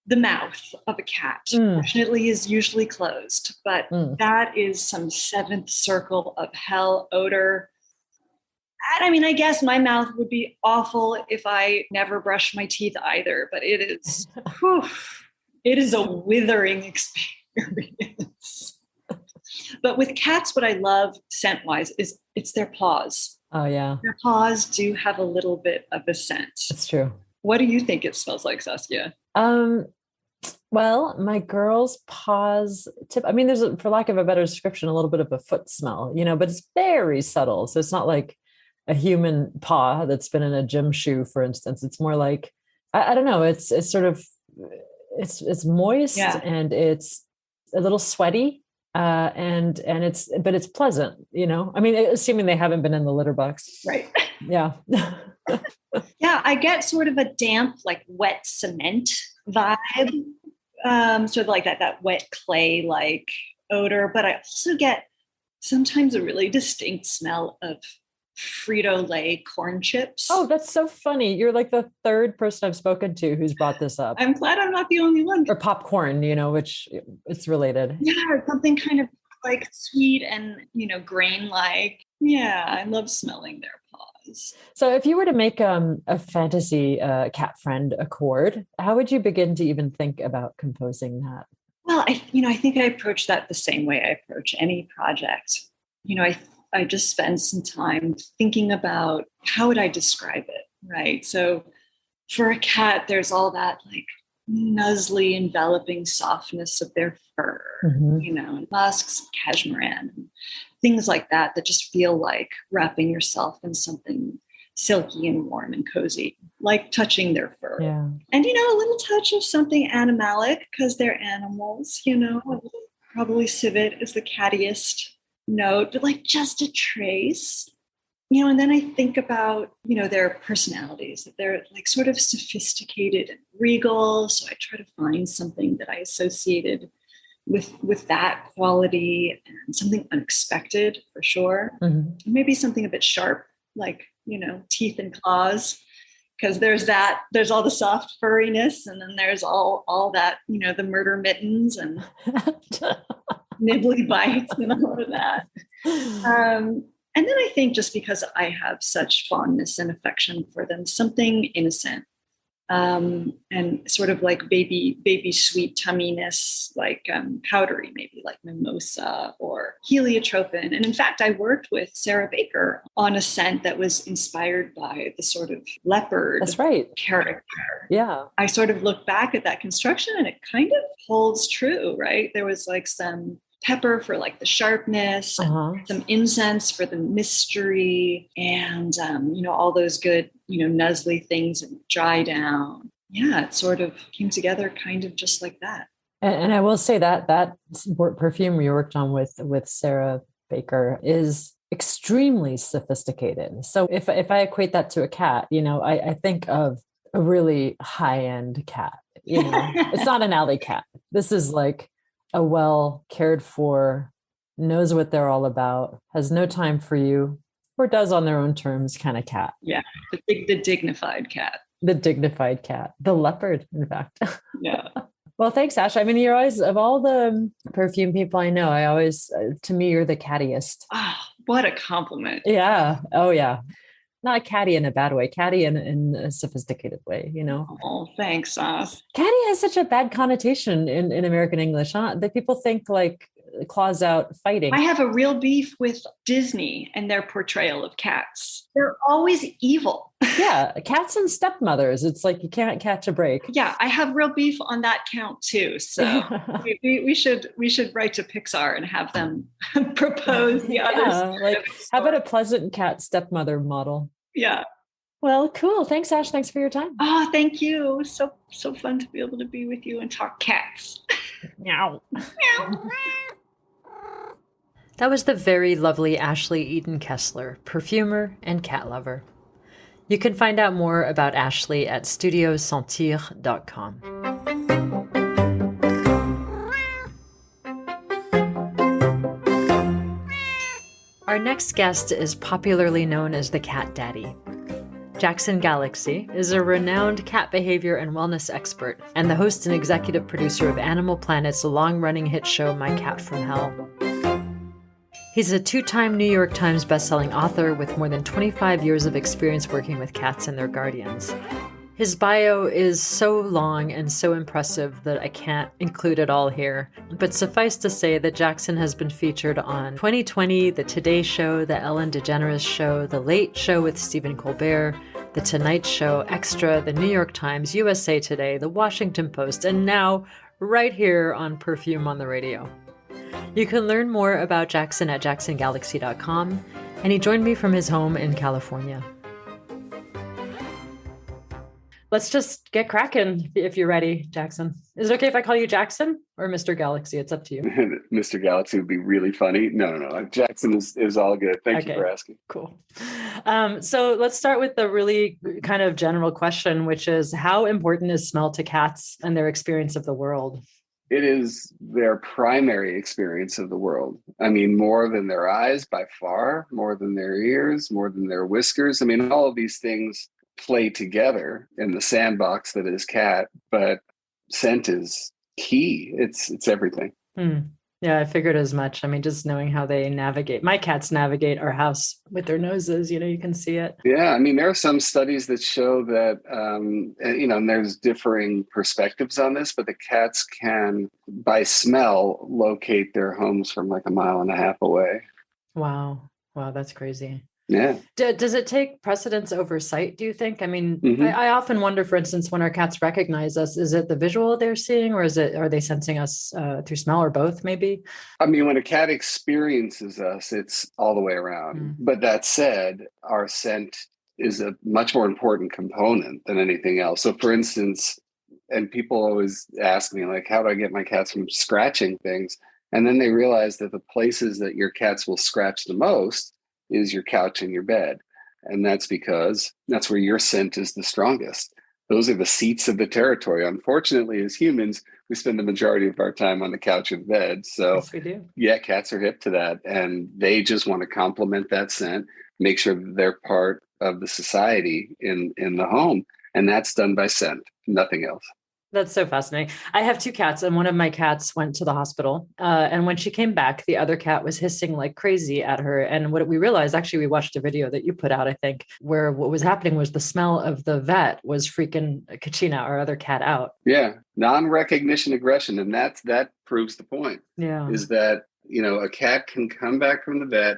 The mouth of a cat, fortunately, is usually closed, but that is some seventh circle of hell odor. And I mean, I guess my mouth would be awful if I never brushed my teeth either, but it is, it is a withering experience. But with cats, what I love scent-wise is it's their paws. Oh, yeah. Their paws do have a little bit of a scent. That's true. What do you think it smells like, Saskia? Well, my girl's paws there's, for lack of a better description, a little bit of a foot smell, but it's very subtle. So it's not like a human paw that's been in a gym shoe, for instance. It's more like, I don't know. It's sort of, it's moist and it's a little sweaty. And it's pleasant, assuming they haven't been in the litter box. Right. Yeah. Yeah. I get sort of a damp, wet cement vibe. Sort of like that wet clay, odor, but I also get sometimes a really distinct smell of Frito-Lay corn chips. Oh, that's so funny. You're like the third person I've spoken to who's brought this up. I'm glad I'm not the only one. Or popcorn, which it's related. Yeah, something kind of like sweet and, grain-like. Yeah, I love smelling their paws. So if you were to make a fantasy cat friend accord, how would you begin to even think about composing that? Well, I think I approach that the same way I approach any project. I just spend some time thinking about how would I describe it, right? So for a cat, there's all that like nuzzly enveloping softness of their fur, musks, cashmeran, and things like that just feel like wrapping yourself in something silky and warm and cozy, like touching their fur. Yeah. And, a little touch of something animalic because they're animals, probably civet is the cattiest note, but like just a trace, and then I think about, their personalities, that they're like sort of sophisticated and regal. So I try to find something that I associated with that quality and something unexpected for sure. Mm-hmm. Maybe something a bit sharp, like, teeth and claws, because there's all the soft furriness. And then there's all that, the murder mittens and nibbly bites and all of that. And then I think just because I have such fondness and affection for them, something innocent and sort of like baby sweet tumminess, like powdery, maybe like mimosa or heliotropin. And in fact, I worked with Sarah Baker on a scent that was inspired by the sort of leopard That's right. character. Yeah. I sort of look back at that construction and it kind of holds true, right? There was like some pepper for like the sharpness, some incense for the mystery, and all those good, nuzzly things and dry down. Yeah, it sort of came together kind of just like that. And I will say that perfume you worked on with Sarah Baker is extremely sophisticated. So if I equate that to a cat, I think of a really high-end cat. It's not an alley cat. This is like a well cared for, knows what they're all about, has no time for you, or does on their own terms kind of cat. Yeah, the dignified cat. The dignified cat. The leopard, in fact. Yeah. Well, thanks, Ash. I mean, you're always, of all the perfume people I know, to me, you're the cattiest. Oh, what a compliment. Yeah. Oh, yeah. Not catty in a bad way, catty in a sophisticated way, Oh, thanks, Sas. Catty has such a bad connotation in American English, huh? That people think like claws out fighting. I have a real beef with Disney and their portrayal of cats. They're always evil. Yeah, cats and stepmothers. It's like you can't catch a break. Yeah, I have real beef on that count too. So we should write to Pixar and have them propose the others. Like, how about a pleasant cat stepmother model? Yeah. Well, cool. Thanks, Ash. Thanks for your time. Oh, thank you. It was so fun to be able to be with you and talk cats. Meow. Meow. That was the very lovely Ashley Eden Kessler, perfumer and cat lover. You can find out more about Ashley at studiosentir.com. Our next guest is popularly known as the Cat Daddy. Jackson Galaxy is a renowned cat behavior and wellness expert and the host and executive producer of Animal Planet's long-running hit show My Cat from Hell. He's a 2-time New York Times bestselling author with more than 25 years of experience working with cats and their guardians. His bio is so long and so impressive that I can't include it all here, but suffice to say that Jackson has been featured on 2020, The Today Show, The Ellen DeGeneres Show, The Late Show with Stephen Colbert, The Tonight Show, Extra, The New York Times, USA Today, The Washington Post, and now right here on Perfume on the Radio. You can learn more about Jackson at jacksongalaxy.com, and he joined me from his home in California. Let's just get cracking if you're ready, Jackson. Is it okay if I call you Jackson or Mr. Galaxy? It's up to you. Mr. Galaxy would be really funny. No. Jackson is all good. Thank you for asking. Cool. So let's start with the really kind of general question, which is how important is smell to cats and their experience of the world? It is their primary experience of the world. I mean, more than their eyes by far, more than their ears, more than their whiskers. I mean, all of these things play together in the sandbox that is cat, but scent is key. It's everything. Yeah, I figured as much. I mean, just knowing how they navigate. My cats navigate our house with their noses. You can see it. Yeah, I mean, there are some studies that show that, and there's differing perspectives on this, but the cats can, by smell, locate their homes from like 1.5 miles away. Wow, that's crazy. Yeah. Does it take precedence over sight, do you think? I mean, I often wonder, for instance, when our cats recognize us, is it the visual they're seeing, or are they sensing us through smell, or both, maybe? I mean, when a cat experiences us, it's all the way around. But that said, our scent is a much more important component than anything else. So for instance, and people always ask me, like, how do I get my cats from scratching things? And then they realize that the places that your cats will scratch the most is your couch and your bed. And that's because that's where your scent is the strongest. Those are the seats of the territory. Unfortunately, as humans, we spend the majority of our time on the couch and bed. So yes, we do. Yeah, cats are hip to that. And they just want to complement that scent, make sure that they're part of the society in the home. And that's done by scent, nothing else. That's so fascinating. I have 2 cats, and one of my cats went to the hospital. And when she came back, the other cat was hissing like crazy at her. And what we realized, actually, we watched a video that you put out, I think, where what was happening was the smell of the vet was freaking Kachina, our other cat, out. Yeah, non-recognition aggression. And that proves the point. Yeah. Is that, a cat can come back from the vet,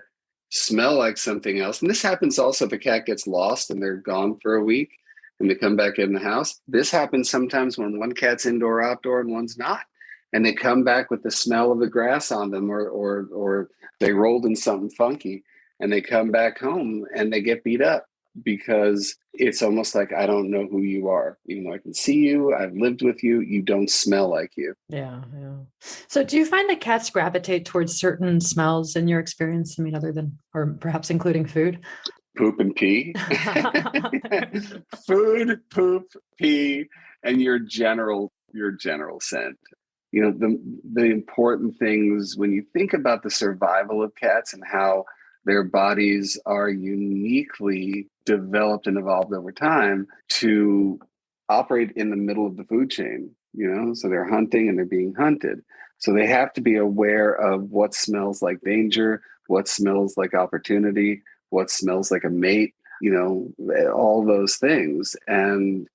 smell like something else. And this happens also if a cat gets lost and they're gone for a week and they come back in the house. This happens sometimes when one cat's indoor, outdoor, and one's not. And they come back with the smell of the grass on them, or they rolled in something funky, and they come back home and they get beat up because it's almost like, I don't know who you are. Even though I can see you, I've lived with you, you don't smell like you. Yeah. So do you find that cats gravitate towards certain smells in your experience? I mean, other than, or perhaps including food? Poop and pee. Food, poop, pee, and your general scent. The important things when you think about the survival of cats and how their bodies are uniquely developed and evolved over time to operate in the middle of the food chain, so they're hunting and they're being hunted. So they have to be aware of what smells like danger, what smells like opportunity, what smells like a mate, all those things. And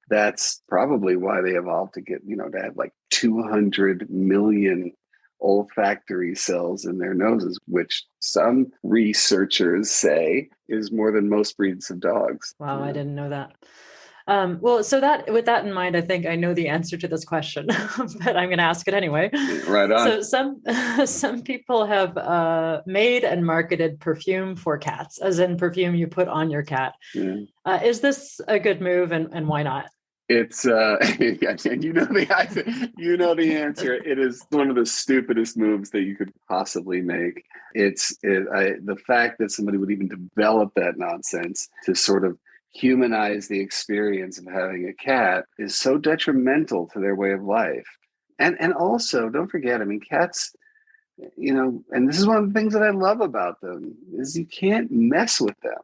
that's probably why they evolved to get, to have like 200 million olfactory cells in their noses, which some researchers say is more than most breeds of dogs. Wow, I didn't know that. Well, so that with that in mind, I think I know the answer to this question, but I'm going to ask it anyway. Right on. So some people have made and marketed perfume for cats, as in perfume you put on your cat. Yeah. Is this a good move, and why not? It's and you know the answer. It is one of the stupidest moves that you could possibly make. The fact that somebody would even develop that nonsense to sort of humanize the experience of having a cat is so detrimental to their way of life. And also, don't forget, I mean, cats, and this is one of the things that I love about them, is you can't mess with them.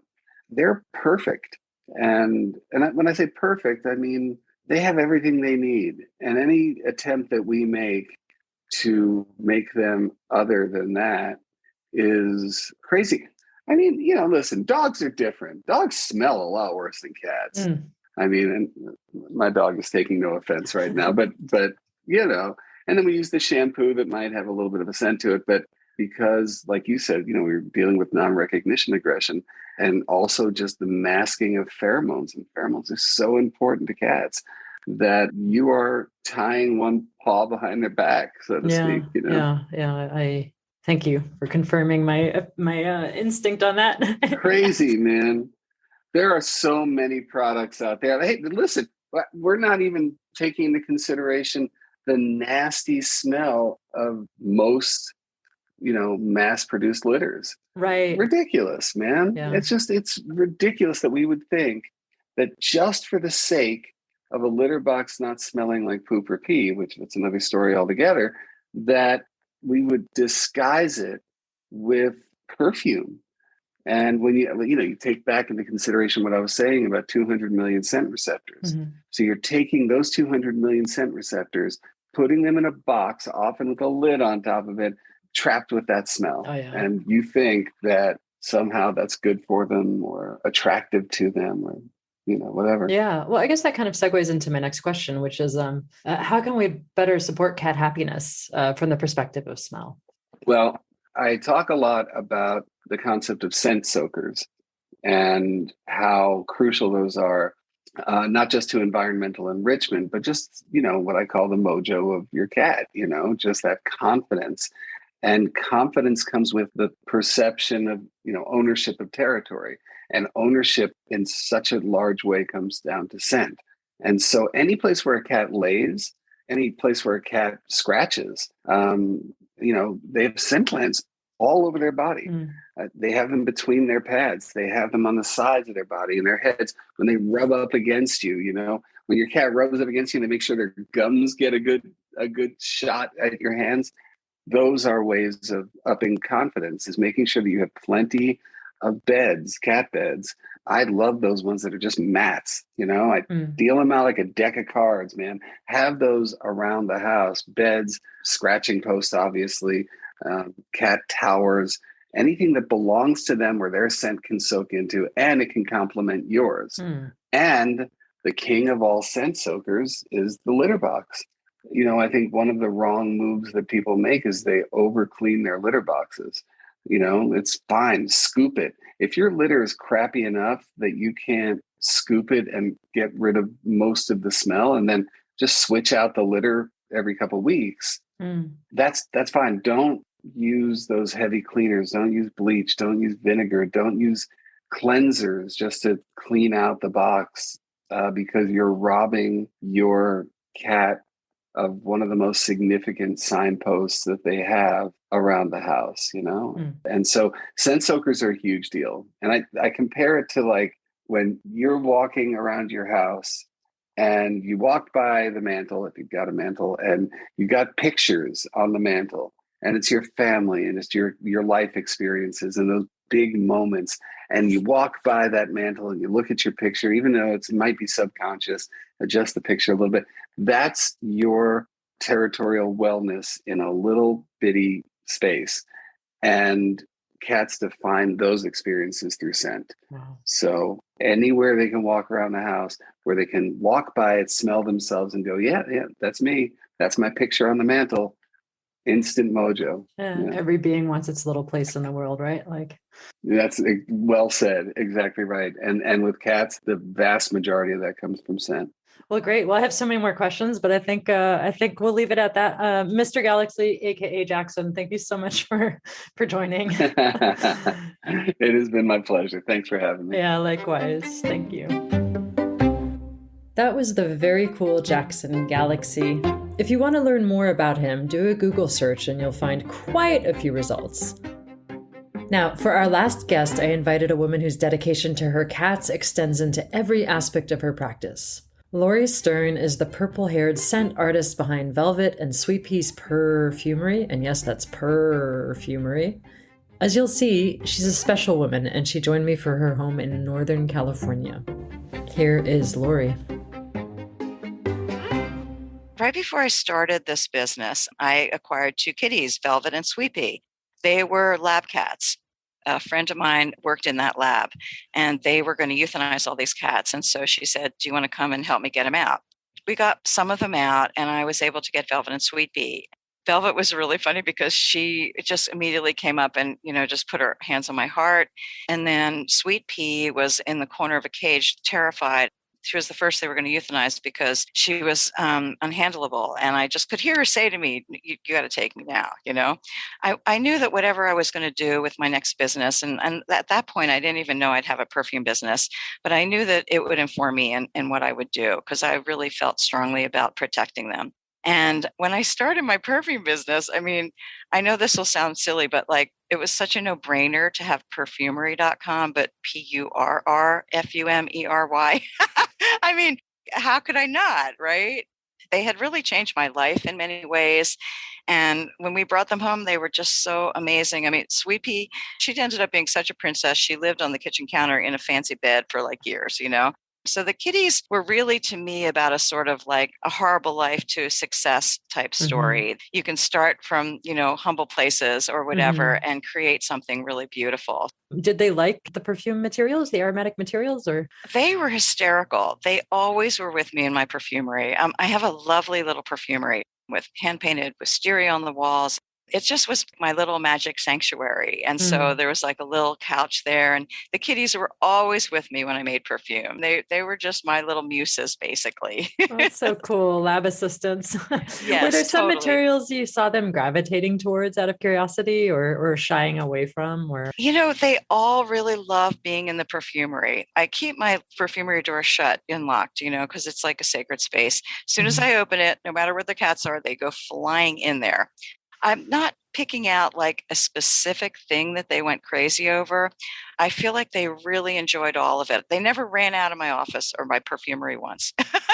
They're perfect. And when I say perfect, I mean, they have everything they need. And any attempt that we make to make them other than that is crazy. I mean, listen, dogs are different. Dogs smell a lot worse than cats. I mean, and my dog is taking no offense right now, but and then we use the shampoo that might have a little bit of a scent to it. But because, like you said, we're dealing with non-recognition aggression and also just the masking of pheromones. And pheromones are so important to cats that you are tying one paw behind their back, so to speak. Yeah. I thank you for confirming my instinct on that. Crazy, man. There are so many products out there. Hey, listen, we're not even taking into consideration the nasty smell of most, mass-produced litters. Right. Ridiculous, man. Yeah. It's ridiculous that we would think that just for the sake of a litter box not smelling like poop or pee, which that's another story altogether, that we would disguise it with perfume. And when you take back into consideration what I was saying about 200 million scent receptors. Mm-hmm. So you're taking those 200 million scent receptors, putting them in a box, often with a lid on top of it, trapped with that smell. Oh, yeah. And you think that somehow that's good for them or attractive to them or, whatever. Yeah. Well, I guess that kind of segues into my next question, which is how can we better support cat happiness from the perspective of smell? Well, I talk a lot about the concept of scent soakers and how crucial those are, not just to environmental enrichment, but just, what I call the mojo of your cat, just that confidence. And confidence comes with the perception of, ownership of territory. And ownership in such a large way comes down to scent. And so any place where a cat lays, any place where a cat scratches, they have scent glands all over their body. They have them between their pads. They have them on the sides of their body and their heads. When they rub up against you, when your cat rubs up against you, they make sure their gums get a good shot at your hands. Those are ways of upping confidence, is making sure that you have plenty of beds, cat beds. I love those ones that are just mats. I deal them out like a deck of cards, man. Have those around the house, beds, scratching posts, obviously, cat towers, anything that belongs to them where their scent can soak into and it can complement yours. And the king of all scent soakers is the litter box. I think one of the wrong moves that people make is they over clean their litter boxes. It's fine, scoop it. If your litter is crappy enough that you can't scoop it and get rid of most of the smell and then just switch out the litter every couple of weeks, that's fine. Don't use those heavy cleaners. Don't use bleach. Don't use vinegar. Don't use cleansers just to clean out the box because you're robbing your cat of one of the most significant signposts that they have around the house, And so scent soakers are a huge deal. And I compare it to like when you're walking around your house and you walk by the mantle, if you've got a mantle, and you got pictures on the mantle, and it's your family and it's your life experiences and those big moments. And you walk by that mantle and you look at your picture, even though it might be subconscious, adjust the picture a little bit. That's your territorial wellness in a little bitty space. And cats define those experiences through scent. Wow. So anywhere they can walk around the house, where they can walk by it, smell themselves and go, yeah, that's me. That's my picture on the mantle. Instant mojo. Yeah. Every being wants its little place in the world, right? Like that's well said. Exactly right. And with cats, the vast majority of that comes from scent. Well, great. Well, I have so many more questions, but I think we'll leave it at that. Mr. Galaxy, aka Jackson, thank you so much for joining. It has been my pleasure. Thanks for having me. Yeah, likewise. Thank you. That was the very cool Jackson Galaxy. If you want to learn more about him, do a Google search and you'll find quite a few results. Now, for our last guest, I invited a woman whose dedication to her cats extends into every aspect of her practice. Laurie Stern is the purple-haired scent artist behind Velvet and Sweet Pea's Perfumery, and yes, that's Perfumery. As you'll see, she's a special woman, and she joined me for her home in Northern California. Here is Laurie. Right before I started this business, I acquired two kitties, Velvet and Sweet Pea. They were lab cats. A friend of mine worked in that lab, and they were going to euthanize all these cats. And so she said, do you want to come and help me get them out? We got some of them out, and I was able to get Velvet and Sweet Pea. Velvet was really funny because she just immediately came up and, just put her hands on my heart. And then Sweet Pea was in the corner of a cage, terrified. She was the first they were going to euthanize because she was unhandleable. And I just could hear her say to me, you got to take me now. I knew that whatever I was going to do with my next business, and at that point, I didn't even know I'd have a perfume business, but I knew that it would inform me in what I would do because I really felt strongly about protecting them. And when I started my perfume business, I know this will sound silly, but it was such a no-brainer to have perfumery.com, but PURRFUMERY. how could I not, right? They had really changed my life in many ways. And when we brought them home, they were just so amazing. I mean, Sweet Pea, she ended up being such a princess. She lived on the kitchen counter in a fancy bed for like years, you know? So the kitties were really to me about a sort of like a horrible life to success type story. You can start from, you know, humble places or whatever and create something really beautiful. Did they like the perfume materials, the aromatic materials, or? They were hysterical. They always were with me in my perfumery. I have a lovely little perfumery with hand painted wisteria on the walls. It just was my little magic sanctuary. And so there was like a little couch there, and the kitties were always with me when I made perfume. They were just my little muses, basically. Oh, that's so cool. Lab assistants. Yes, were there some totally. materials you saw them gravitating towards out of curiosity or shying away from? Or You know, they all really love being in the perfumery. I keep my perfumery door shut and locked, you know, because it's like a sacred space. As soon as I open it, no matter where the cats are, they go flying in there. I'm not picking out like a specific thing that they went crazy over. I feel like they really enjoyed all of it. They never ran out of my office or my perfumery once.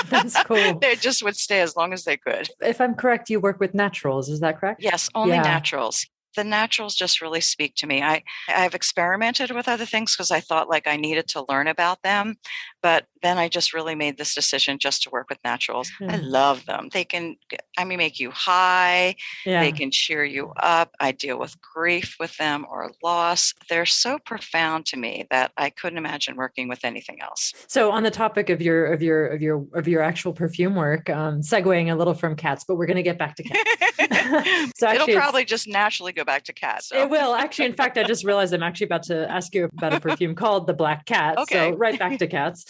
That's cool. They just would stay as long as they could. If I'm correct, you work with naturals. Is that correct? Yes, only Yeah. naturals. The naturals just really speak to me. I've experimented with other things because I thought like I needed to learn about them. But then I just really made this decision just to work with naturals. I love them. They can, make you high. Yeah. They can cheer you up. I deal with grief with them or loss. They're so profound to me that I couldn't imagine working with anything else. So on the topic of your actual perfume work, segueing a little from cats, but we're going to get back to cats. So It'll actually probably just naturally go back to cats. So. It will. Actually, in fact, I just realized I'm actually about to ask you about a perfume called the Black Cat. Okay. So right back to cats.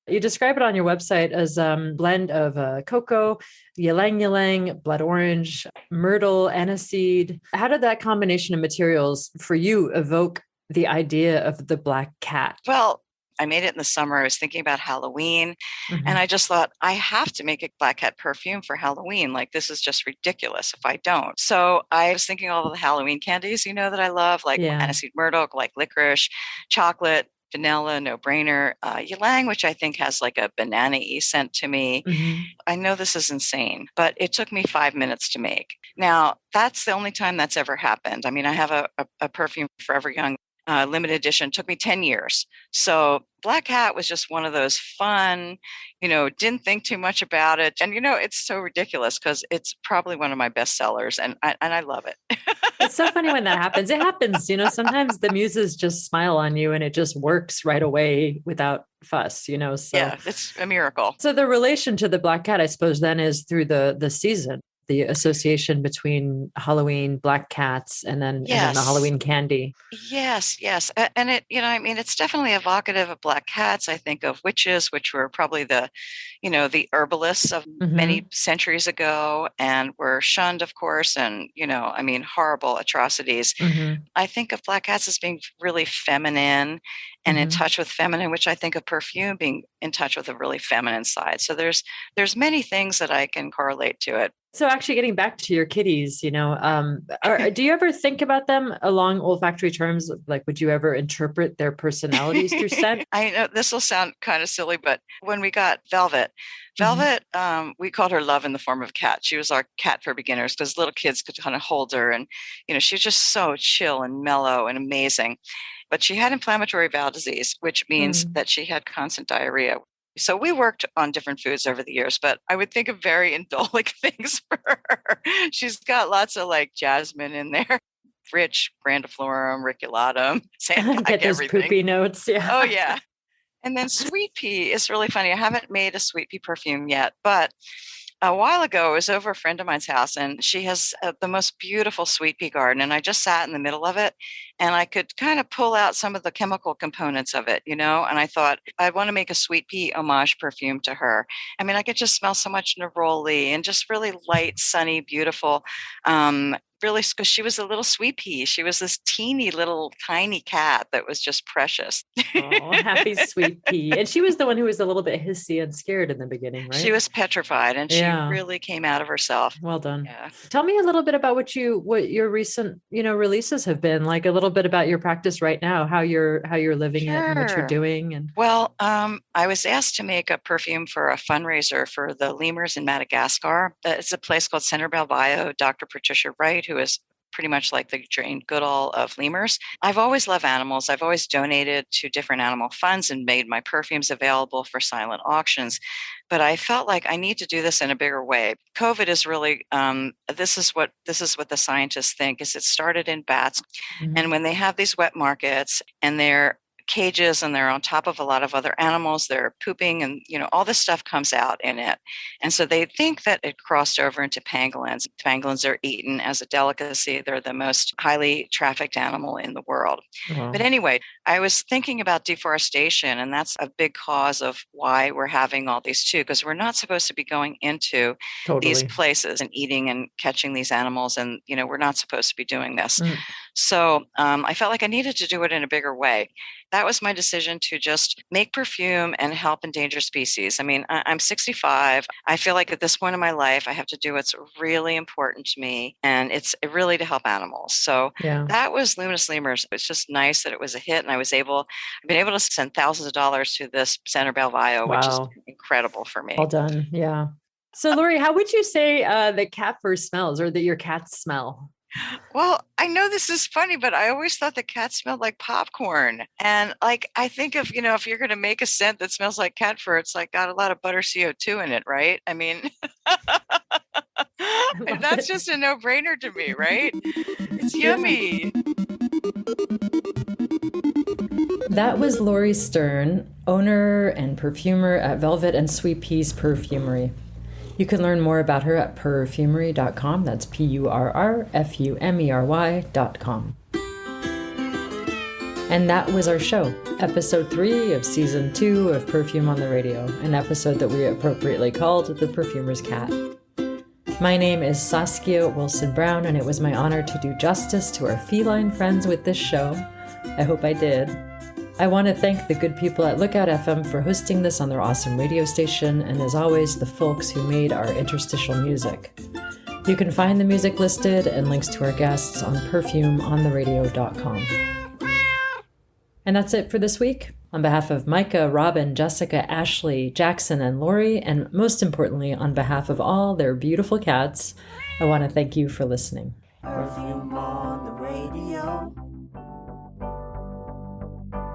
You describe it on your website as a blend of cocoa, ylang ylang, blood orange, myrtle, aniseed. How did that combination of materials for you evoke the idea of the Black Cat? Well, I made it in the summer. I was thinking about Halloween, and I just thought, I have to make a Black Cat perfume for Halloween. Like, this is just ridiculous if I don't. So I was thinking all of the Halloween candies, you know, that I love, like aniseed myrtle, like licorice, chocolate, vanilla, no brainer, ylang, which I think has like a banana-y scent to me. I know this is insane, but it took me 5 minutes to make. Now, that's the only time that's ever happened. I mean, I have a perfume, Forever Young, limited edition. It took me 10 years. So Black Cat was just one of those fun, you know, didn't think too much about it. And, you know, it's so ridiculous because it's probably one of my best sellers, and I love it. It's so funny when that happens. It happens, you know, sometimes the muses just smile on you and it just works right away without fuss, you know. So yeah, it's a miracle. So the relation to the Black Cat, I suppose, then is through the season. The association between Halloween, black cats, and then the Halloween candy. Yes. And it, you know, I mean, it's definitely evocative of black cats. I think of witches, which were probably the herbalists of many centuries ago and were shunned, of course. And, you know, I mean, horrible atrocities. I think of black cats as being really feminine and in touch with feminine, which I think of perfume being in touch with a really feminine side. So there's many things that I can correlate to it. So actually getting back to your kitties, you know, do you ever think about them along olfactory terms? Like, would you ever interpret their personalities through scent? I know this will sound kind of silly, but when we got Velvet, we called her Love in the Form of Cat. She was our cat for beginners because little kids could kind of hold her. And, you know, she was just so chill and mellow and amazing. But she had inflammatory bowel disease, which means that she had constant diarrhea. So we worked on different foods over the years, but I would think of very indolic things for her. She's got lots of like jasmine in there, rich grandiflorum, riculatum, Get those everything. poopy notes. Yeah. Oh, yeah. And then sweet pea is really funny. I haven't made a sweet pea perfume yet, but a while ago, I was over a friend of mine's house, and she has the most beautiful sweet pea garden. And I just sat in the middle of it, and I could kind of pull out some of the chemical components of it, you know. And I thought I'd want to make a sweet pea homage perfume to her. I mean, I could just smell so much neroli and just really light, sunny, beautiful. really, because she was a little sweet pea. She was this teeny little tiny cat that was just precious. Oh, happy sweet pea. And she was the one who was a little bit hissy and scared in the beginning, right? She was petrified, and she really came out of herself. Well done. Yeah. Tell me a little bit about what your recent, releases have been, like a little bit about your practice right now, how you're living it and what you're doing. And well, I was asked to make a perfume for a fundraiser for the lemurs in Madagascar. It's a place called Centre Belvaio. Dr. Patricia Wright, who is pretty much like the Jane Goodall of lemurs. I've always loved animals. I've always donated to different animal funds and made my perfumes available for silent auctions. But I felt like I need to do this in a bigger way. COVID is really, this is what the scientists think, is it started in bats. Mm-hmm. And when they have these wet markets and they're cages and they're on top of a lot of other animals, they're pooping, and all this stuff comes out in it. And so they think that it crossed over into pangolins. Pangolins are eaten as a delicacy. They're the most highly trafficked animal in the world. Wow. But anyway, I was thinking about deforestation, and that's a big cause of why we're having all these too, because we're not supposed to be going into these places and eating and catching these animals. And, we're not supposed to be doing this. So I felt like I needed to do it in a bigger way. That was my decision to just make perfume and help endangered species. I mean, I'm 65. I feel like at this point in my life, I have to do what's really important to me. And it's really to help animals. So that was Luminous Lemurs. It's just nice that it was a hit. And I've been able to send thousands of dollars to this Centre Belvaio, which is incredible for me. Well done. Yeah. So Laurie, how would you say that cat fur smells, or that your cats smell? Well, I know this is funny, but I always thought that cats smelled like popcorn. And like, I think of, if you're going to make a scent that smells like cat fur, it's like got a lot of butter CO2 in it, right? I mean, that's just a no-brainer to me, right? It's yummy. That was Laurie Stern, owner and perfumer at Velvet and Sweet Peas Perfumery. You can learn more about her at perfumery.com. That's PURRFUMERY.com. And that was our show, episode 3 of season 2 of Perfume on the Radio, an episode that we appropriately called The Perfumer's Cat. My name is Saskia Wilson-Brown, and it was my honor to do justice to our feline friends with this show. I hope I did. I want to thank the good people at Lookout FM for hosting this on their awesome radio station, and as always, the folks who made our interstitial music. You can find the music listed and links to our guests on perfumeontheradio.com. And that's it for this week. On behalf of Micah, Robyn, Jessica, Ashley, Jackson, and Laurie, and most importantly, on behalf of all their beautiful cats, I want to thank you for listening. Perfume on the radio.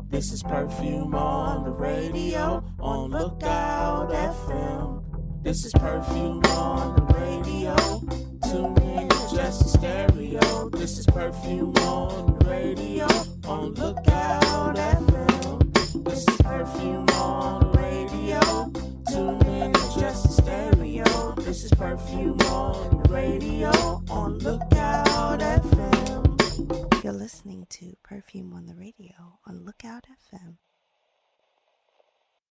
This is Perfume on the Radio on Lookout FM. This is Perfume on the Radio. Tune in just in stereo. This is Perfume on the Radio on Lookout FM. This is Perfume on the Radio. Tune in just in stereo. This is Perfume on the Radio on Lookout FM. You're listening to Perfume on the Radio on Lookout FM.